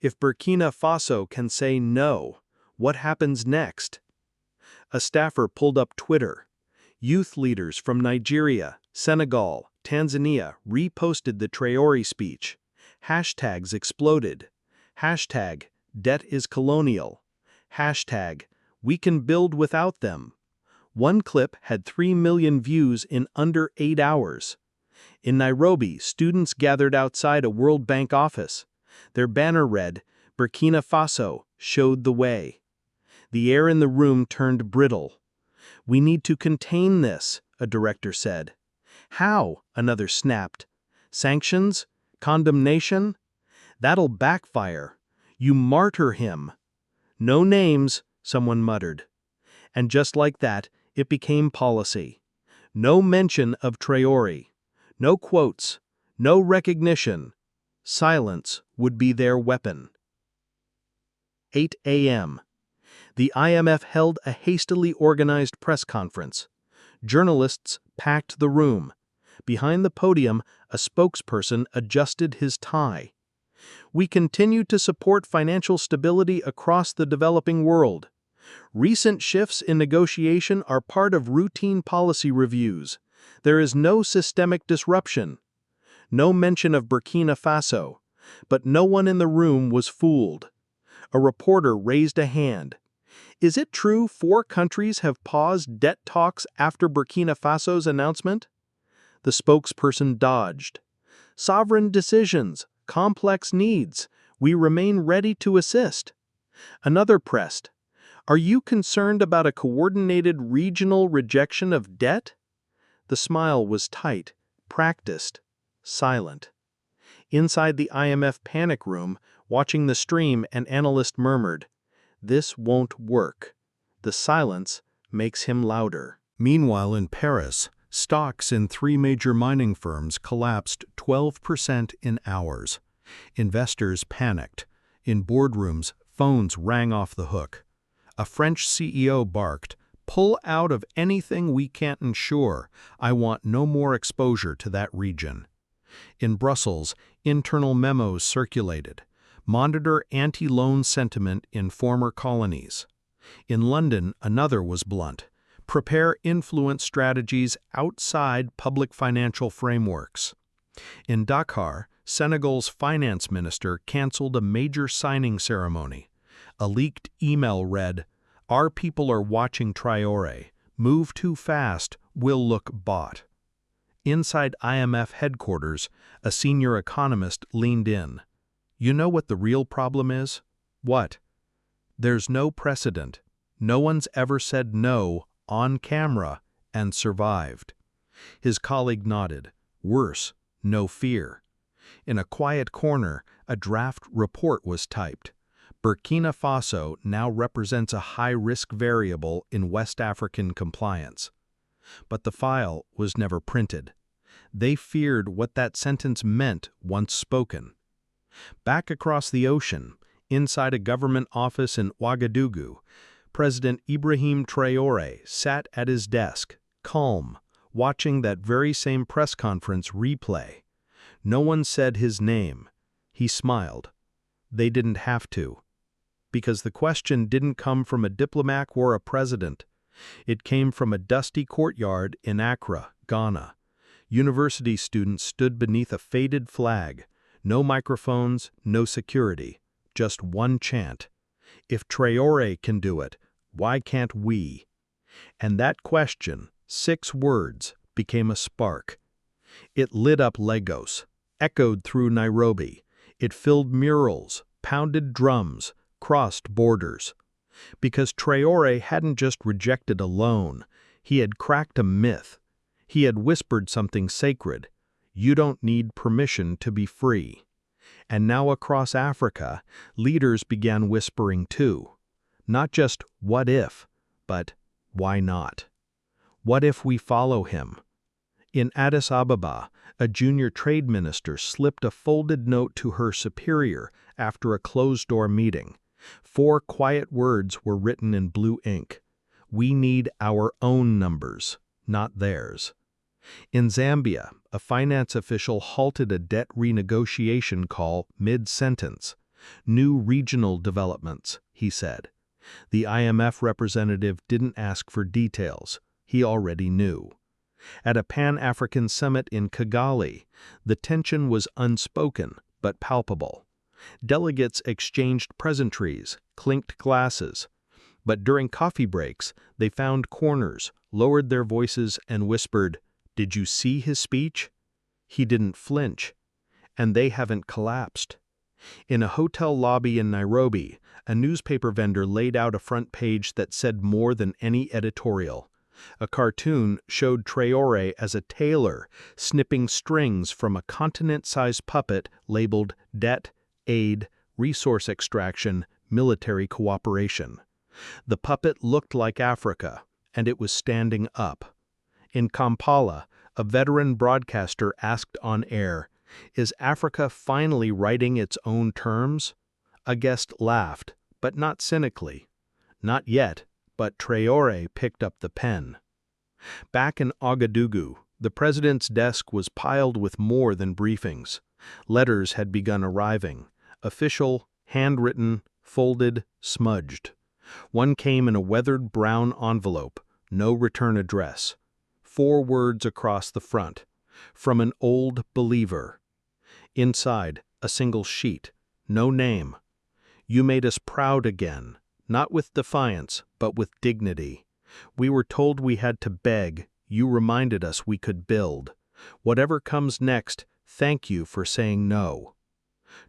If Burkina Faso can say no, what happens next? A staffer pulled up Twitter. Youth leaders from Nigeria, Senegal, Tanzania reposted the Traoré speech. Hashtags exploded. Hashtag, debt is colonial. Hashtag, we can build without them. One clip had 3 million views in under 8 hours. In Nairobi, students gathered outside a World Bank office. Their banner read, "Burkina Faso showed the way." The air in the room turned brittle. "We need to contain this," a director said. "How?" another snapped. "Sanctions? Condemnation? That'll backfire. You martyr him." "No names," someone muttered. And just like that, it became policy. No mention of Traoré. No quotes. No recognition. Silence would be their weapon. 8 a.m. The IMF held a hastily organized press conference. Journalists packed the room. Behind the podium, a spokesperson adjusted his tie. "We continue to support financial stability across the developing world. Recent shifts in negotiation are part of routine policy reviews. There is no systemic disruption." No mention of Burkina Faso, but no one in the room was fooled. A reporter raised a hand. "Is it true 4 countries have paused debt talks after Burkina Faso's announcement?" The spokesperson dodged. "Sovereign decisions, complex needs. We remain ready to assist." Another pressed, "Are you concerned about a coordinated regional rejection of debt?" The smile was tight, practiced, silent. Inside the IMF panic room, watching the stream, an analyst murmured, "This won't work." The silence makes him louder. Meanwhile, in Paris, stocks in 3 major mining firms collapsed 12% in hours. Investors panicked. In boardrooms, phones rang off the hook. A French CEO barked, "Pull out of anything we can't insure. I want no more exposure to that region." In Brussels, internal memos circulated. Monitor anti-loan sentiment in former colonies. In London, another was blunt. Prepare influence strategies outside public financial frameworks. In Dakar, Senegal's finance minister canceled a major signing ceremony. A leaked email read, "Our people are watching Traoré. Move too fast, we'll look bought." Inside IMF headquarters, a senior economist leaned in. "You know what the real problem is?" "What?" "There's no precedent. No one's ever said no on camera and survived." His colleague nodded. "Worse, no fear." In a quiet corner, a draft report was typed. Burkina Faso now represents a high-risk variable in West African compliance. But the file was never printed. They feared what that sentence meant once spoken. Back across the ocean, inside a government office in Ouagadougou, President Ibrahim Traoré sat at his desk, calm, watching that very same press conference replay. No one said his name. He smiled. They didn't have to. Because the question didn't come from a diplomat or a president. It came from a dusty courtyard in Accra, Ghana. University students stood beneath a faded flag. No microphones, no security. Just one chant. "If Traoré can do it, why can't we?" And that question, 6 words, became a spark. It lit up Lagos, echoed through Nairobi. It filled murals, pounded drums, crossed borders. Because Traoré hadn't just rejected a loan, he had cracked a myth. He had whispered something sacred. You don't need permission to be free. And now across Africa, leaders began whispering too. Not just what if, but why not? What if we follow him? In Addis Ababa, a junior trade minister slipped a folded note to her superior after a closed-door meeting. 4 quiet words were written in blue ink. We need our own numbers, not theirs. In Zambia, a finance official halted a debt renegotiation call mid-sentence. New regional developments, he said. The IMF representative didn't ask for details. He already knew. At a Pan-African summit in Kigali, the tension was unspoken but palpable. Delegates exchanged pleasantries, clinked glasses. But during coffee breaks, they found corners, lowered their voices, and whispered, "Did you see his speech? He didn't flinch." And they haven't collapsed. In a hotel lobby in Nairobi, a newspaper vendor laid out a front page that said more than any editorial. A cartoon showed Traoré as a tailor snipping strings from a continent-sized puppet labeled Debt, Aid, Resource Extraction, Military Cooperation. The puppet looked like Africa, and it was standing up. In Kampala, a veteran broadcaster asked on air, "Is Africa finally writing its own terms?" A guest laughed, but not cynically. Not yet, but Traoré picked up the pen. Back in Ouagadougou, the president's desk was piled with more than briefings. Letters had begun arriving, official, handwritten, folded, smudged. One came in a weathered brown envelope, no return address. 4 words across the front, from an old believer. Inside, a single sheet, no name. You made us proud again, not with defiance, but with dignity. We were told we had to beg, you reminded us we could build. Whatever comes next, thank you for saying no.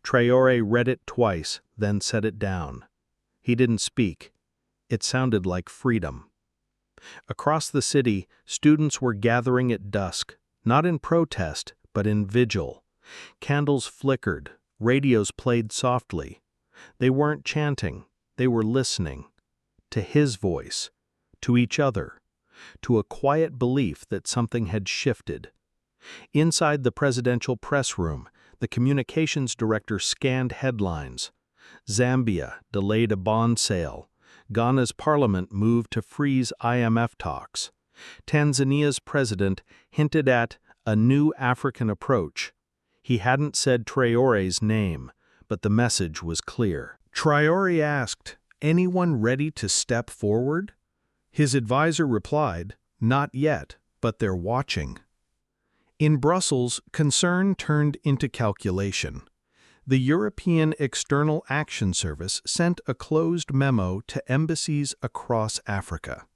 Traoré read it twice, then set it down. He didn't speak. It sounded like freedom. Across the city, students were gathering at dusk, not in protest, but in vigil. Candles flickered, radios played softly. They weren't chanting, they were listening. To his voice, to each other, to a quiet belief that something had shifted. Inside the presidential press room, the communications director scanned headlines. Zambia delayed a bond sale. Ghana's parliament moved to freeze IMF talks. Tanzania's president hinted at a new African approach. He hadn't said Traoré's name, but the message was clear. Traoré asked, "Anyone ready to step forward?" His advisor replied, "Not yet, but they're watching." In Brussels, concern turned into calculation. The European External Action Service sent a closed memo to embassies across Africa.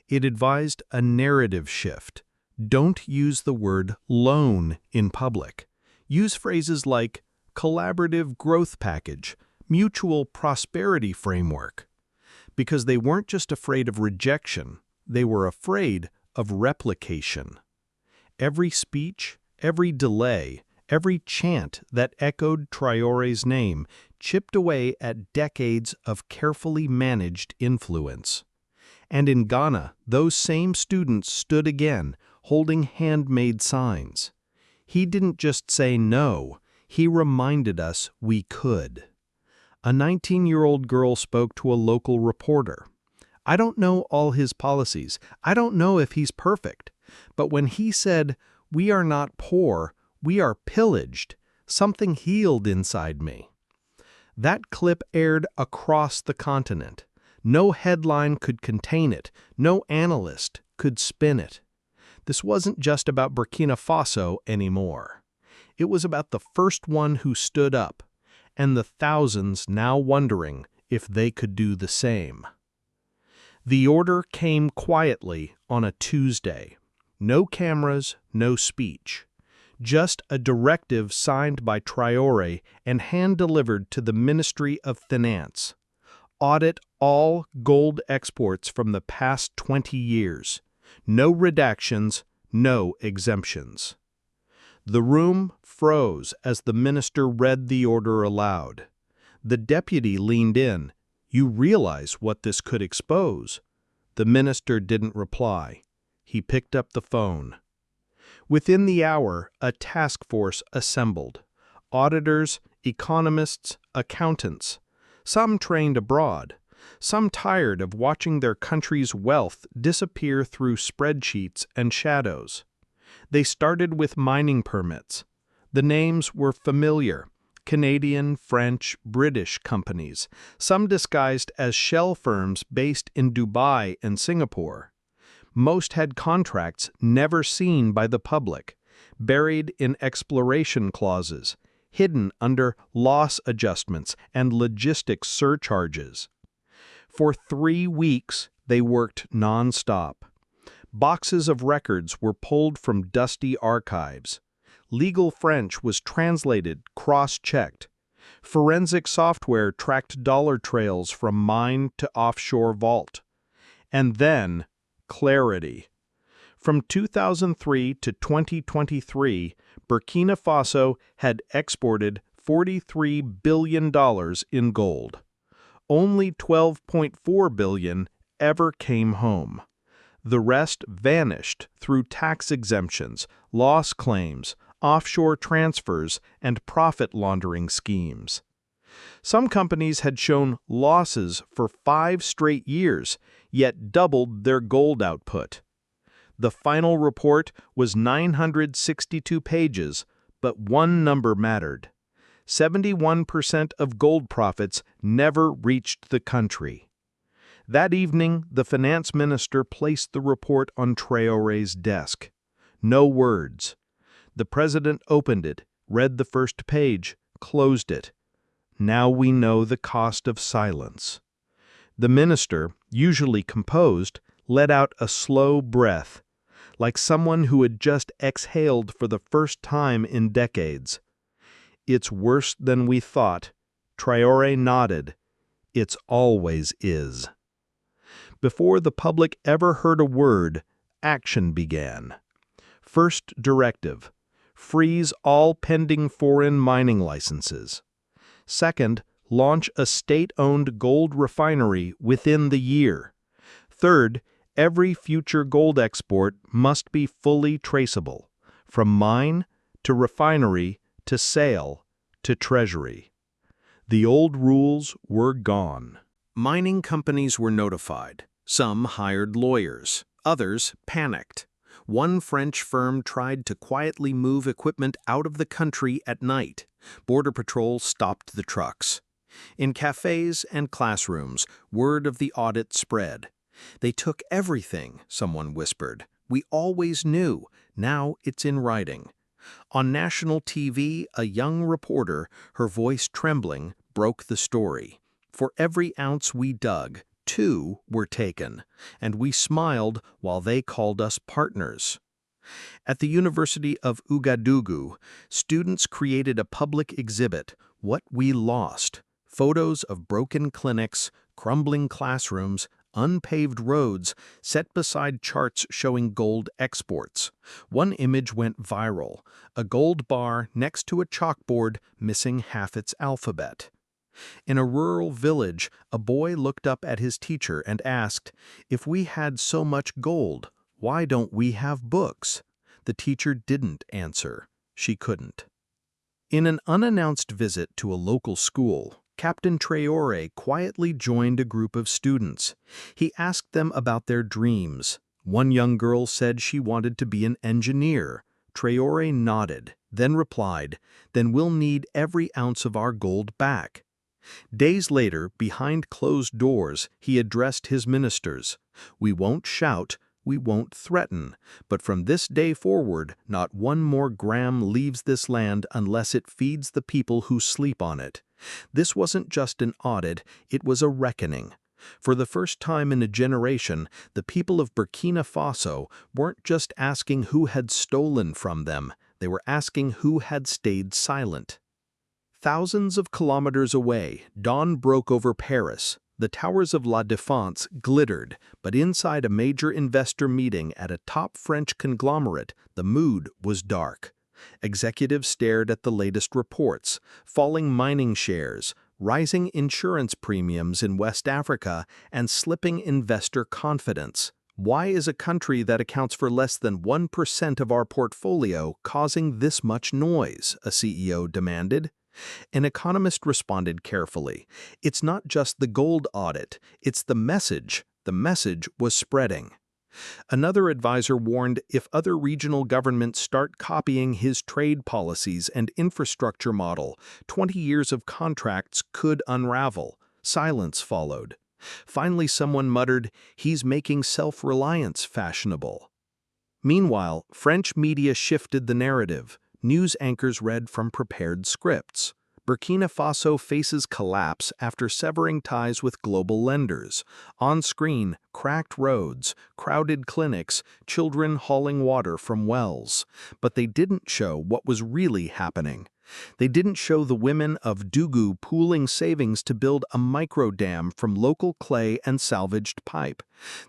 It advised a narrative shift. Don't use the word loan in public. Use phrases like collaborative growth package, mutual prosperity framework. Because they weren't just afraid of rejection, they were afraid of replication. Every speech, every delay, every chant that echoed Traoré's name chipped away at decades of carefully managed influence. And in Ghana, those same students stood again, holding handmade signs. He didn't just say no, he reminded us we could. A 19-year-old girl spoke to a local reporter. "I don't know all his policies. I don't know if he's perfect. But when he said, 'We are not poor, we are pillaged,' something healed inside me." That clip aired across the continent. No headline could contain it. No analyst could spin it. This wasn't just about Burkina Faso anymore. It was about the first one who stood up, and the thousands now wondering if they could do the same. The order came quietly on a Tuesday. No cameras, no speech. Just a directive signed by Traoré and hand-delivered to the Ministry of Finance. Audit all gold exports from the past 20 years. No redactions, no exemptions. The room froze as the minister read the order aloud. The deputy leaned in. "You realize what this could expose?" The minister didn't reply. He picked up the phone. Within the hour, a task force assembled. Auditors, economists, accountants. Some trained abroad. Some tired of watching their country's wealth disappear through spreadsheets and shadows. They started with mining permits. The names were familiar. Canadian, French, British companies, some disguised as shell firms based in Dubai and Singapore. Most had contracts never seen by the public, buried in exploration clauses, hidden under loss adjustments and logistics surcharges. For 3 weeks, they worked non-stop. Boxes of records were pulled from dusty archives. Legal French was translated, cross-checked. Forensic software tracked dollar trails from mine to offshore vault. And then, clarity. From 2003 to 2023, Burkina Faso had exported $43 billion in gold. Only $12.4 billion ever came home. The rest vanished through tax exemptions, loss claims, offshore transfers, and profit laundering schemes. Some companies had shown losses for 5 straight years, yet doubled their gold output. The final report was 962 pages, but one number mattered. 71% of gold profits never reached the country. That evening, the finance minister placed the report on Traoré's desk. No words. The president opened it, read the first page, closed it. Now we know the cost of silence. The minister, usually composed, let out a slow breath, like someone who had just exhaled for the first time in decades. "It's worse than we thought." Traoré nodded. "It's always is." Before the public ever heard a word, action began. First directive: freeze all pending foreign mining licenses. Second, launch a state-owned gold refinery within the year. Third, every future gold export must be fully traceable, from mine to refinery to sale to treasury. The old rules were gone. Mining companies were notified. Some hired lawyers. Others panicked. One French firm tried to quietly move equipment out of the country at night. Border Patrol stopped the trucks. In cafes and classrooms, word of the audit spread. "They took everything," someone whispered. "We always knew. Now it's in writing." On national TV, a young reporter, her voice trembling, broke the story. "For every ounce we dug, 2 were taken, and we smiled while they called us partners." At the University of Ouagadougou, students created a public exhibit, "What We Lost." Photos of broken clinics, crumbling classrooms, unpaved roads set beside charts showing gold exports. One image went viral, a gold bar next to a chalkboard missing half its alphabet. In a rural village, a boy looked up at his teacher and asked, "If we had so much gold, why don't we have books?" The teacher didn't answer. She couldn't. In an unannounced visit to a local school, Captain Traoré quietly joined a group of students. He asked them about their dreams. One young girl said she wanted to be an engineer. Traoré nodded, then replied, "Then we'll need every ounce of our gold back." Days later, behind closed doors, he addressed his ministers. "We won't shout, we won't threaten, but from this day forward, not one more gram leaves this land unless it feeds the people who sleep on it." This wasn't just an audit, it was a reckoning. For the first time in a generation, the people of Burkina Faso weren't just asking who had stolen from them, they were asking who had stayed silent. Thousands of kilometers away, dawn broke over Paris. The towers of La Défense glittered, but inside a major investor meeting at a top French conglomerate, the mood was dark. Executives stared at the latest reports: falling mining shares, rising insurance premiums in West Africa, and slipping investor confidence. Why is a country that accounts for less than 1% of our portfolio causing this much noise? A CEO demanded. An economist responded carefully. It's not just the gold audit, it's the message. The message was spreading. Another advisor warned if other regional governments start copying his trade policies and infrastructure model, 20 years of contracts could unravel. Silence followed. Finally, someone muttered, "He's making self-reliance fashionable." Meanwhile, French media shifted the narrative. News anchors read from prepared scripts. Burkina Faso faces collapse after severing ties with global lenders. On screen, cracked roads, crowded clinics, children hauling water from wells. But they didn't show what was really happening. They didn't show the women of Dougou pooling savings to build a micro-dam from local clay and salvaged pipe.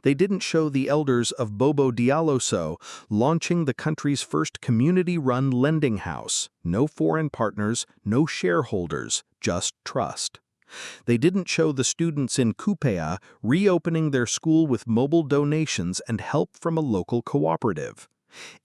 They didn't show the elders of Bobo Dioulasso launching the country's first community-run lending house. No foreign partners, no shareholders, just trust. They didn't show the students in Kupea reopening their school with mobile donations and help from a local cooperative.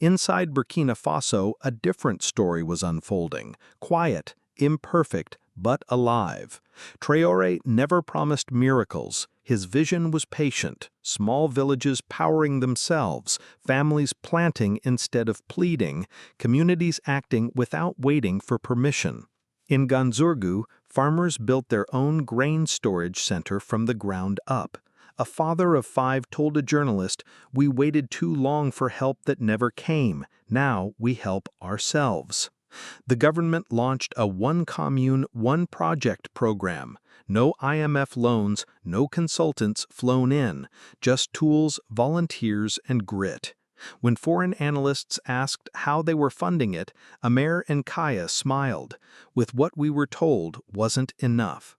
Inside Burkina Faso, a different story was unfolding. Quiet, imperfect, but alive. Traoré never promised miracles. His vision was patient, small villages powering themselves, families planting instead of pleading, communities acting without waiting for permission. In Ganzourgou, farmers built their own grain storage center from the ground up. A father of 5 told a journalist, "We waited too long for help that never came. Now we help ourselves." The government launched a One Commune, One Project program. No IMF loans, no consultants flown in, just tools, volunteers, and grit. When foreign analysts asked how they were funding it, Amer and Kaya smiled. With what we were told wasn't enough.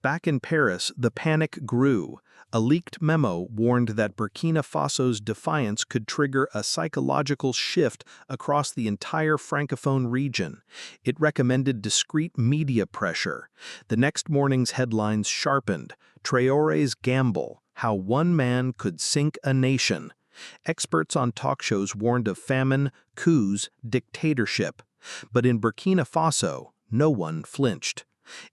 Back in Paris, the panic grew. A leaked memo warned that Burkina Faso's defiance could trigger a psychological shift across the entire Francophone region. It recommended discreet media pressure. The next morning's headlines sharpened. Traoré's gamble: how one man could sink a nation. Experts on talk shows warned of famine, coups, dictatorship. But in Burkina Faso, no one flinched.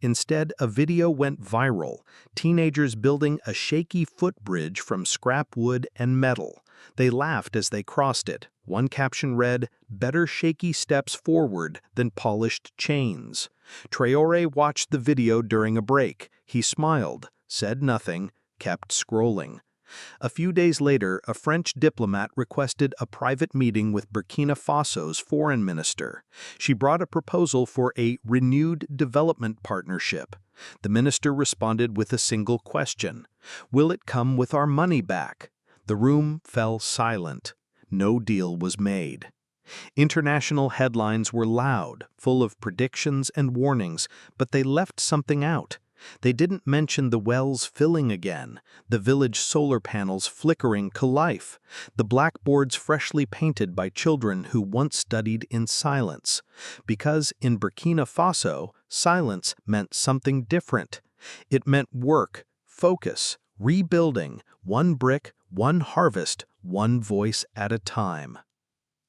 Instead, a video went viral, teenagers building a shaky footbridge from scrap wood and metal. They laughed as they crossed it. One caption read, "Better shaky steps forward than polished chains." Traoré watched the video during a break. He smiled, said nothing, kept scrolling. A few days later, a French diplomat requested a private meeting with Burkina Faso's foreign minister. She brought a proposal for a renewed development partnership. The minister responded with a single question: "Will it come with our money back?" The room fell silent. No deal was made. International headlines were loud, full of predictions and warnings, but they left something out. They didn't mention the wells filling again, the village solar panels flickering to life, the blackboards freshly painted by children who once studied in silence. Because in Burkina Faso, silence meant something different. It meant work, focus, rebuilding, one brick, one harvest, one voice at a time.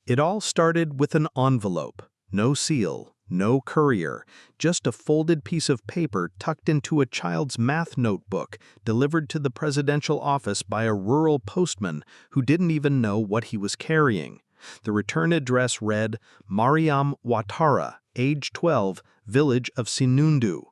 It all started with an envelope, no seal, no courier, just a folded piece of paper tucked into a child's math notebook delivered to the presidential office by a rural postman who didn't even know what he was carrying. The return address read, Mariam Ouattara, age 12, village of Sinundu.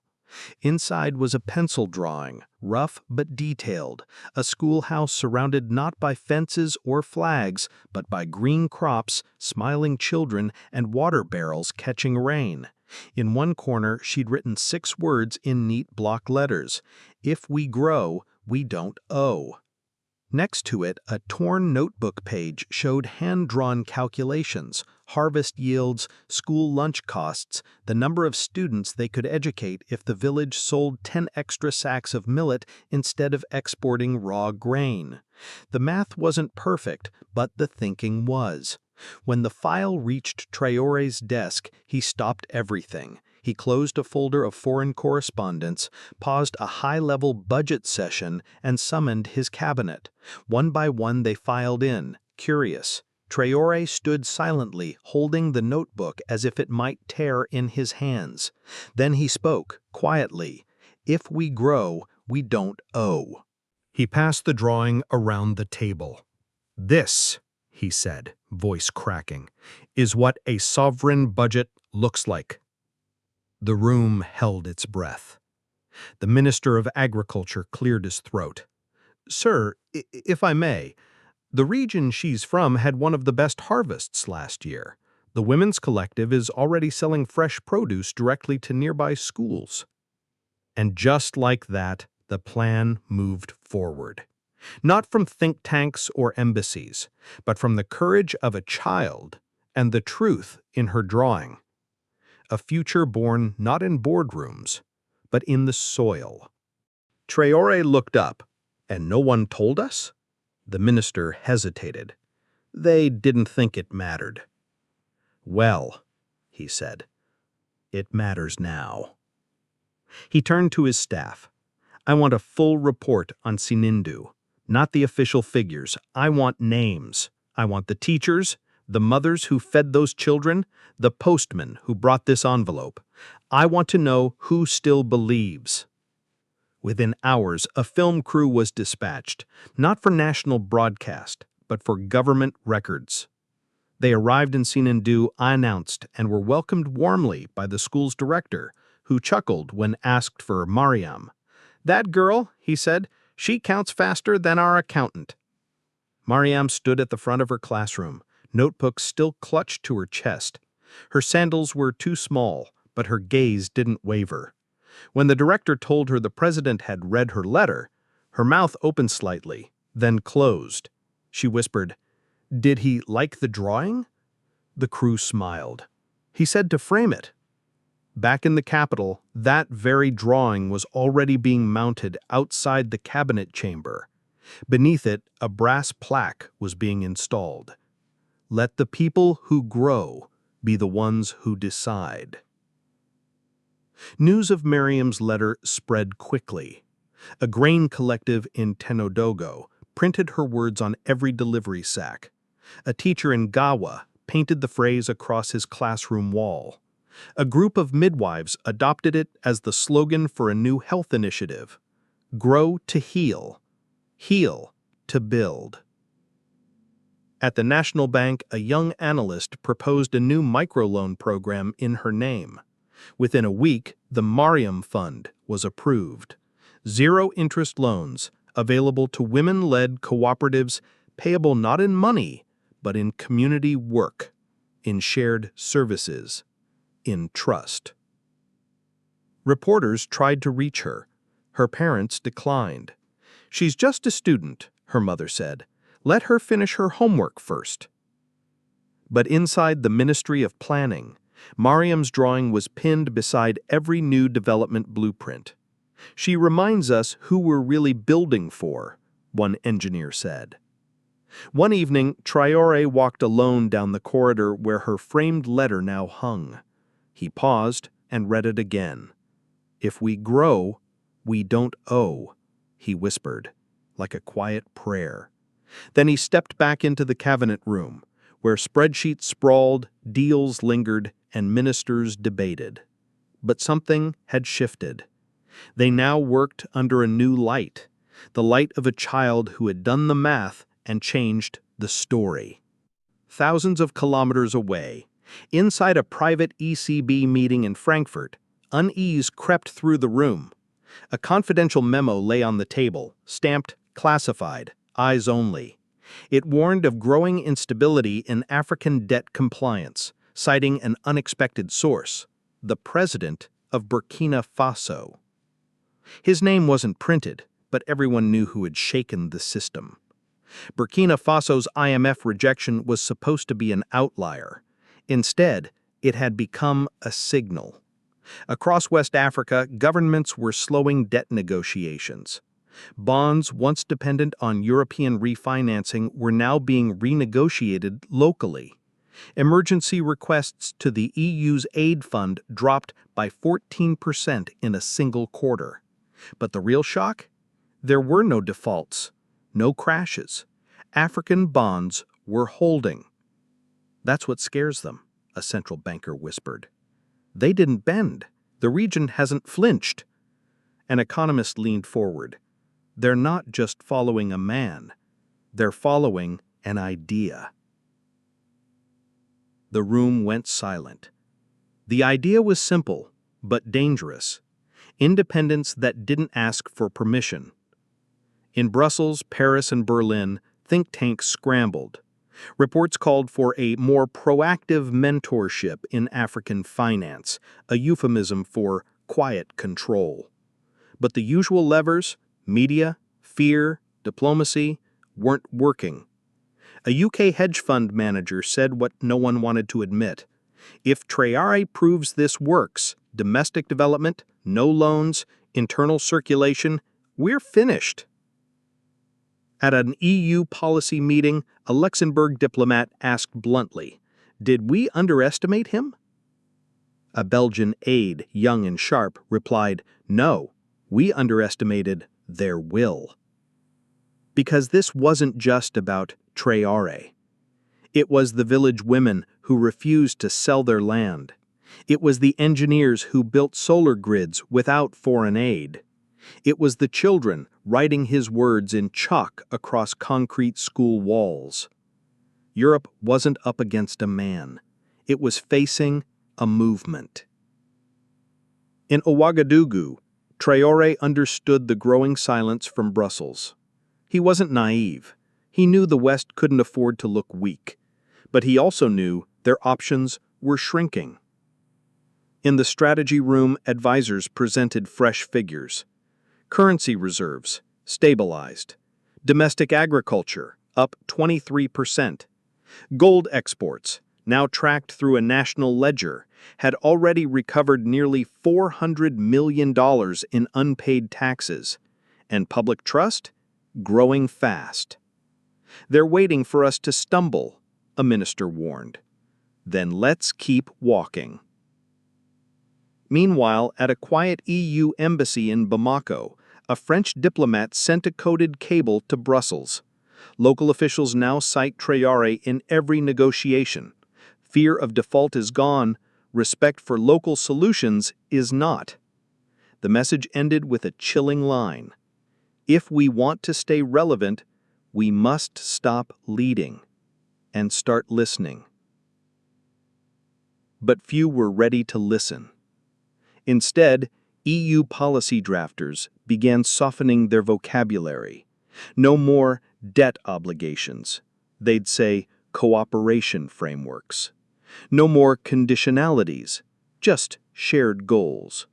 Inside was a pencil drawing, rough but detailed, a schoolhouse surrounded not by fences or flags, but by green crops, smiling children, and water barrels catching rain. In one corner, she'd written 6 words in neat block letters: "If we grow, we don't owe. Next to it, a torn notebook page showed hand-drawn calculations, harvest yields, school lunch costs, the number of students they could educate if the village sold 10 extra sacks of millet instead of exporting raw grain. The math wasn't perfect, but the thinking was. When the file reached Traoré's desk, he stopped everything. He closed a folder of foreign correspondence, paused a high-level budget session, and summoned his cabinet. One by one they filed in, curious. Traoré stood silently, holding the notebook as if it might tear in his hands. Then he spoke, quietly. "If we grow, we don't owe." He passed the drawing around the table. "This," he said, voice cracking, "is what a sovereign budget looks like." The room held its breath. The Minister of Agriculture cleared his throat. "Sir, if I may, the region she's from had one of the best harvests last year. The Women's Collective is already selling fresh produce directly to nearby schools." And just like that, the plan moved forward. Not from think tanks or embassies, but from the courage of a child and the truth in her drawing. A future born not in boardrooms, but in the soil. Traoré looked up. "And no one told us?" The minister hesitated. "They didn't think it mattered." "Well," he said, "it matters now." He turned to his staff. "I want a full report on Sinindu. Not the official figures. I want names. I want the teachers, the mothers who fed those children, the postman who brought this envelope. I want to know who still believes." Within hours, a film crew was dispatched, not for national broadcast, but for government records. They arrived in Sinindu unannounced and were welcomed warmly by the school's director, who chuckled when asked for Mariam. "That girl," he said, "she counts faster than our accountant." Mariam stood at the front of her classroom, notebook still clutched to her chest. Her sandals were too small, but her gaze didn't waver. When the director told her the president had read her letter, her mouth opened slightly, then closed. She whispered, "Did he like the drawing?" The crew smiled. "He said to frame it." Back in the capital, that very drawing was already being mounted outside the cabinet chamber. Beneath it, a brass plaque was being installed. "Let the people who grow be the ones who decide." News of Miriam's letter spread quickly. A grain collective in Tenodogo printed her words on every delivery sack. A teacher in Gawa painted the phrase across his classroom wall. A group of midwives adopted it as the slogan for a new health initiative: "Grow to heal, heal to build." At the National Bank, a young analyst proposed a new microloan program in her name. Within a week, the Mariam Fund was approved. Zero-interest loans available to women-led cooperatives, payable not in money, but in community work, in shared services, in trust. Reporters tried to reach her. Her parents declined. "She's just a student," her mother said. "Let her finish her homework first." But inside the Ministry of Planning, Mariam's drawing was pinned beside every new development blueprint. "She reminds us who we're really building for," one engineer said. One evening, Traoré walked alone down the corridor where her framed letter now hung. He paused and read it again. "If we grow, we don't owe," he whispered, like a quiet prayer. Then he stepped back into the cabinet room, where spreadsheets sprawled, deals lingered, and ministers debated. But something had shifted. They now worked under a new light, the light of a child who had done the math and changed the story. Thousands of kilometers away, inside a private ECB meeting in Frankfurt, unease crept through the room. A confidential memo lay on the table, stamped classified, eyes only. It warned of growing instability in African debt compliance, citing an unexpected source: the president of Burkina Faso. His name wasn't printed, but everyone knew who had shaken the system. Burkina Faso's IMF rejection was supposed to be an outlier. Instead, it had become a signal. Across West Africa, governments were slowing debt negotiations. Bonds once dependent on European refinancing were now being renegotiated locally. Emergency requests to the EU's aid fund dropped by 14% in a single quarter. But the real shock? There were no defaults, no crashes. African bonds were holding. That's what scares them, a central banker whispered. They didn't bend. The region hasn't flinched. An economist leaned forward. They're not just following a man. They're following an idea. The room went silent. The idea was simple, but dangerous. Independence that didn't ask for permission. In Brussels, Paris, and Berlin, think tanks scrambled. Reports called for a more proactive mentorship in African finance, a euphemism for quiet control. But the usual levers, media, fear, diplomacy, weren't working. A UK hedge fund manager said what no one wanted to admit. If Traoré proves this works, domestic development, no loans, internal circulation, we're finished. At an EU policy meeting, a Luxembourg diplomat asked bluntly, "Did we underestimate him?" A Belgian aide, young and sharp, replied, "No, we underestimated their will." Because this wasn't just about Traoré. It was the village women who refused to sell their land. It was the engineers who built solar grids without foreign aid. It was the children writing his words in chalk across concrete school walls. Europe wasn't up against a man. It was facing a movement. In Ouagadougou, Traoré understood the growing silence from Brussels. He wasn't naive. He knew the West couldn't afford to look weak. But he also knew their options were shrinking. In the strategy room, advisors presented fresh figures. Currency reserves, stabilized. Domestic agriculture, up 23%. Gold exports, now tracked through a national ledger, had already recovered nearly $400 million in unpaid taxes. And public trust? Growing fast. "They're waiting for us to stumble," a minister warned. "Then let's keep walking." Meanwhile, at a quiet EU embassy in Bamako, a French diplomat sent a coded cable to Brussels. Local officials now cite Traoré in every negotiation. Fear of default is gone, respect for local solutions is not. The message ended with a chilling line. If we want to stay relevant, we must stop leading and start listening. But few were ready to listen. Instead, EU policy drafters began softening their vocabulary. No more debt obligations. They'd say cooperation frameworks. No more conditionalities, just shared goals.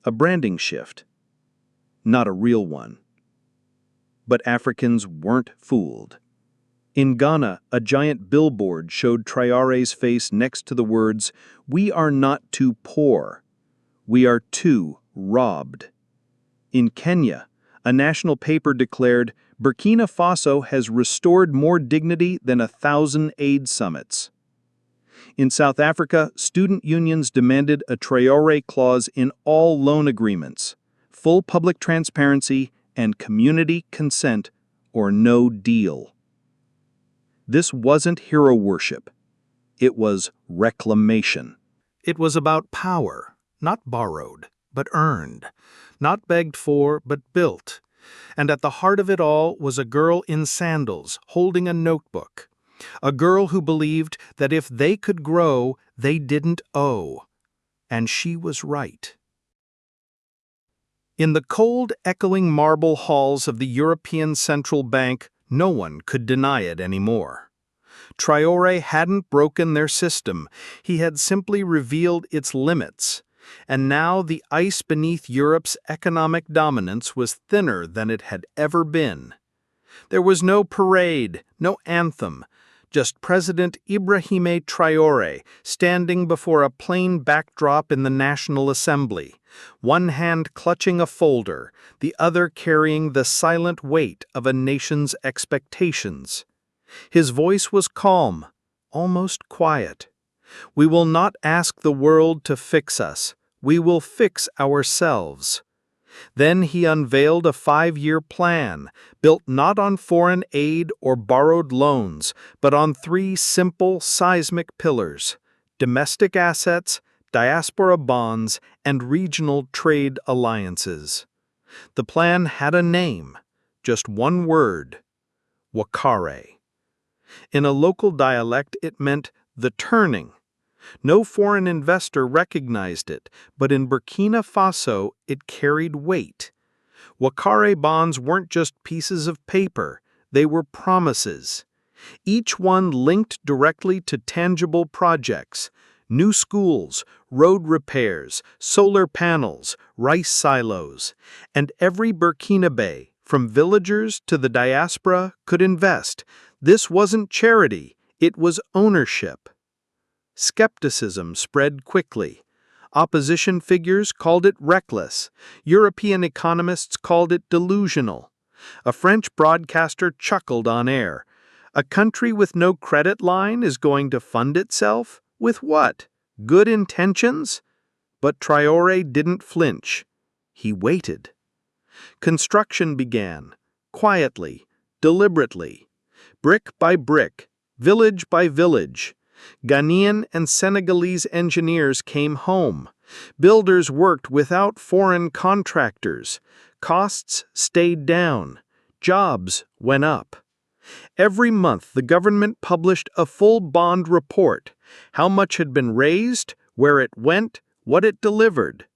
A branding shift, not a real one. But Africans weren't fooled. In Ghana, a giant billboard showed Traoré's face next to the words, "We are not too poor. We are too robbed." In Kenya, a national paper declared, "Burkina Faso has restored more dignity than 1,000 aid summits." In South Africa, student unions demanded a Traoré clause in all loan agreements, full public transparency, and community consent or no deal. This wasn't hero worship. It was reclamation. It was about power, not borrowed, but earned, not begged for, but built. And at the heart of it all was a girl in sandals holding a notebook. A girl who believed that if they could grow, they didn't owe. And she was right. In the cold, echoing marble halls of the European Central Bank, no one could deny it anymore. Traoré hadn't broken their system. He had simply revealed its limits. And now the ice beneath Europe's economic dominance was thinner than it had ever been. There was no parade, no anthem, just President Ibrahim Traoré standing before a plain backdrop in the National Assembly, one hand clutching a folder, the other carrying the silent weight of a nation's expectations. His voice was calm, almost quiet. We will not ask the world to fix us. We will fix ourselves. Then he unveiled a 5-year plan, built not on foreign aid or borrowed loans, but on 3 simple seismic pillars: domestic assets, diaspora bonds, and regional trade alliances. The plan had a name, just one word: Wakare. In a local dialect, it meant the turning. No foreign investor recognized it, but in Burkina Faso it carried weight. Wakare bonds weren't just pieces of paper, they were promises. Each one linked directly to tangible projects: new schools, road repairs, solar panels, rice silos. And every Burkinabe, from villagers to the diaspora, could invest. This wasn't charity, it was ownership. Skepticism spread quickly. Opposition figures called it reckless. European economists called it delusional. A French broadcaster chuckled on air. A country with no credit line is going to fund itself? With what? Good intentions? But Traoré didn't flinch. He waited. Construction began, quietly, deliberately, brick by brick, village by village. Ghanaian and Senegalese engineers came home. Builders worked without foreign contractors. Costs stayed down. Jobs went up. Every month, the government published a full bond report: how much had been raised, where it went, what it delivered.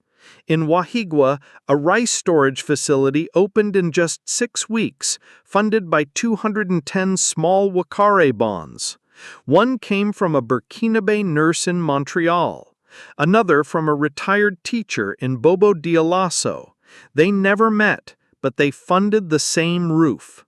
In Wahigwa, a rice storage facility opened in just 6 weeks, funded by 210 small Wakare bonds. One came from a Burkinabe nurse in Montreal, another from a retired teacher in Bobo Dioulasso. They never met, but they funded the same roof.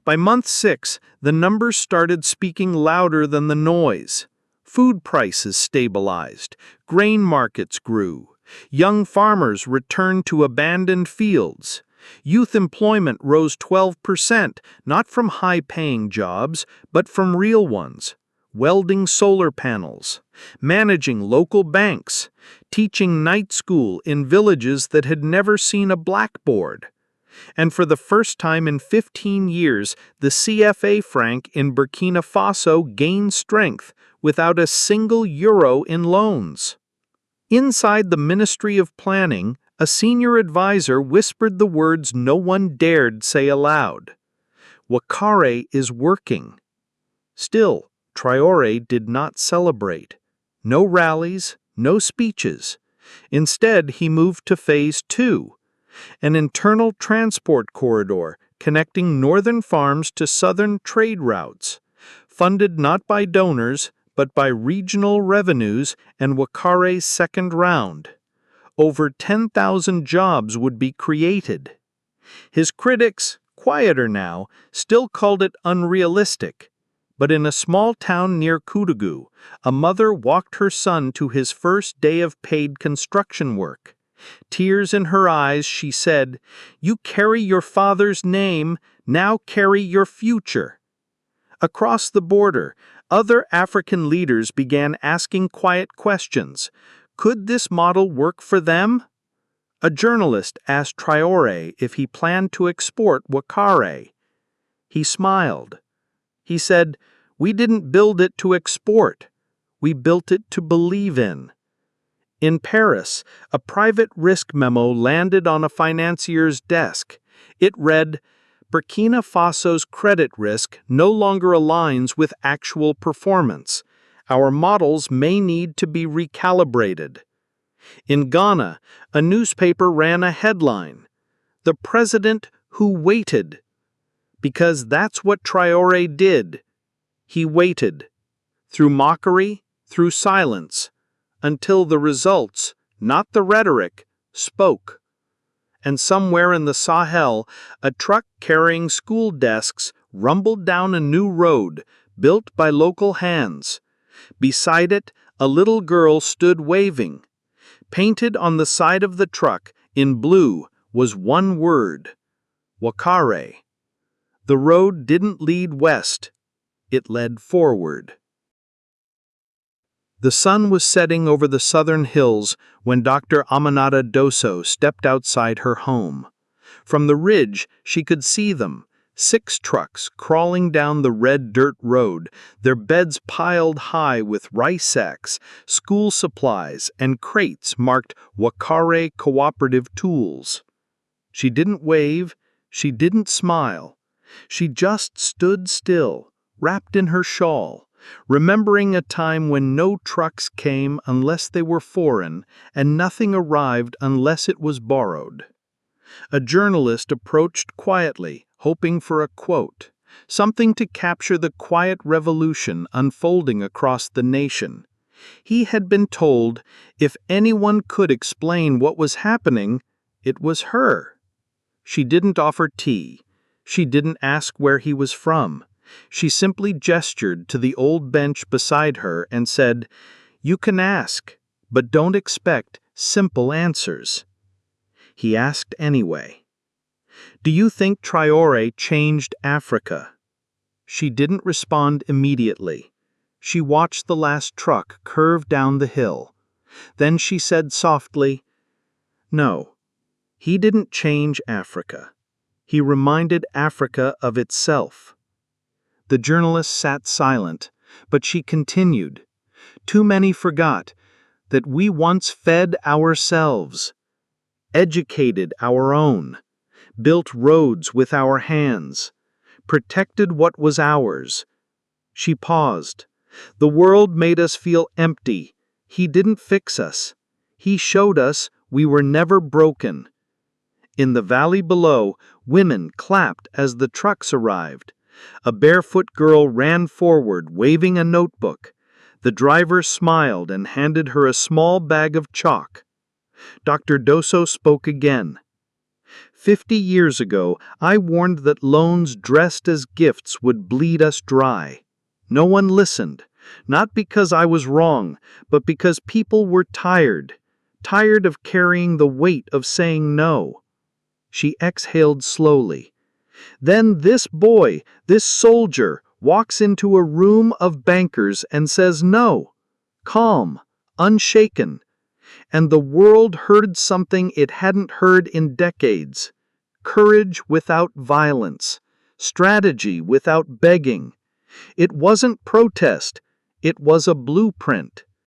By month 6, the numbers started speaking louder than the noise. Food prices stabilized, grain markets grew, young farmers returned to abandoned fields. Youth employment rose 12%, not from high-paying jobs, but from real ones: welding solar panels, managing local banks, teaching night school in villages that had never seen a blackboard. And for the first time in 15 years, the CFA franc in Burkina Faso gained strength without a single euro in loans. Inside the Ministry of Planning, a senior advisor whispered the words no one dared say aloud: Wakare is working. Still, Traoré did not celebrate. No rallies, no speeches. Instead, he moved to Phase 2, an internal transport corridor connecting northern farms to southern trade routes, funded not by donors, but by regional revenues and Wakare's second round. Over 10,000 jobs would be created. His critics, quieter now, still called it unrealistic. But in a small town near Koudougou, a mother walked her son to his first day of paid construction work. Tears in her eyes, she said, "You carry your father's name, now carry your future." Across the border, other African leaders began asking quiet questions. Could this model work for them? A journalist asked Traoré if he planned to export Wakare. He smiled. He said, "We didn't build it to export. We built it to believe in." In Paris, a private risk memo landed on a financier's desk. It read, "Burkina Faso's credit risk no longer aligns with actual performance. Our models may need to be recalibrated." In Ghana, a newspaper ran a headline: "The President Who Waited." Because that's what Traoré did. He waited. Through mockery, through silence, until the results not the rhetoric, spoke. And somewhere in the Sahel, a truck carrying school desks rumbled down a new road built by local hands. Beside it, a little girl stood waving. Painted on the side of the truck in blue was one word: Wakare. The road didn't lead west, it led forward. The sun was setting over the southern hills when Dr. Aminata Dosso stepped outside her home. From the ridge, she could see them, 6 trucks crawling down the red dirt road, their beds piled high with rice sacks, school supplies, and crates marked Wakare Cooperative Tools. She didn't wave, she didn't smile. She just stood still, wrapped in her shawl, remembering a time when no trucks came unless they were foreign, and nothing arrived unless it was borrowed. A journalist approached quietly, hoping for a quote, something to capture the quiet revolution unfolding across the nation. He had been told if anyone could explain what was happening, it was her. She didn't offer tea. She didn't ask where he was from. She simply gestured to the old bench beside her and said, "You can ask, but don't expect simple answers." He asked anyway. "Do you think Traoré changed Africa?" She didn't respond immediately. She watched the last truck curve down the hill. Then she said softly, "No, he didn't change Africa. He reminded Africa of itself." The journalist sat silent, but she continued. "Too many forgot that we once fed ourselves, educated our own, built roads with our hands, protected what was ours." She paused. "The world made us feel empty. He didn't fix us. He showed us we were never broken." In the valley below, women clapped as the trucks arrived. A barefoot girl ran forward, waving a notebook. The driver smiled and handed her a small bag of chalk. Dr. Dosso spoke again. 50 years ago, I warned that loans dressed as gifts would bleed us dry. No one listened, not because I was wrong, but because people were tired of carrying the weight of saying no." She exhaled slowly. "Then this boy, this soldier, walks into a room of bankers and says no, calm, unshaken. And the world heard something it hadn't heard in decades. Courage without violence, strategy without begging. It wasn't protest, it was a blueprint."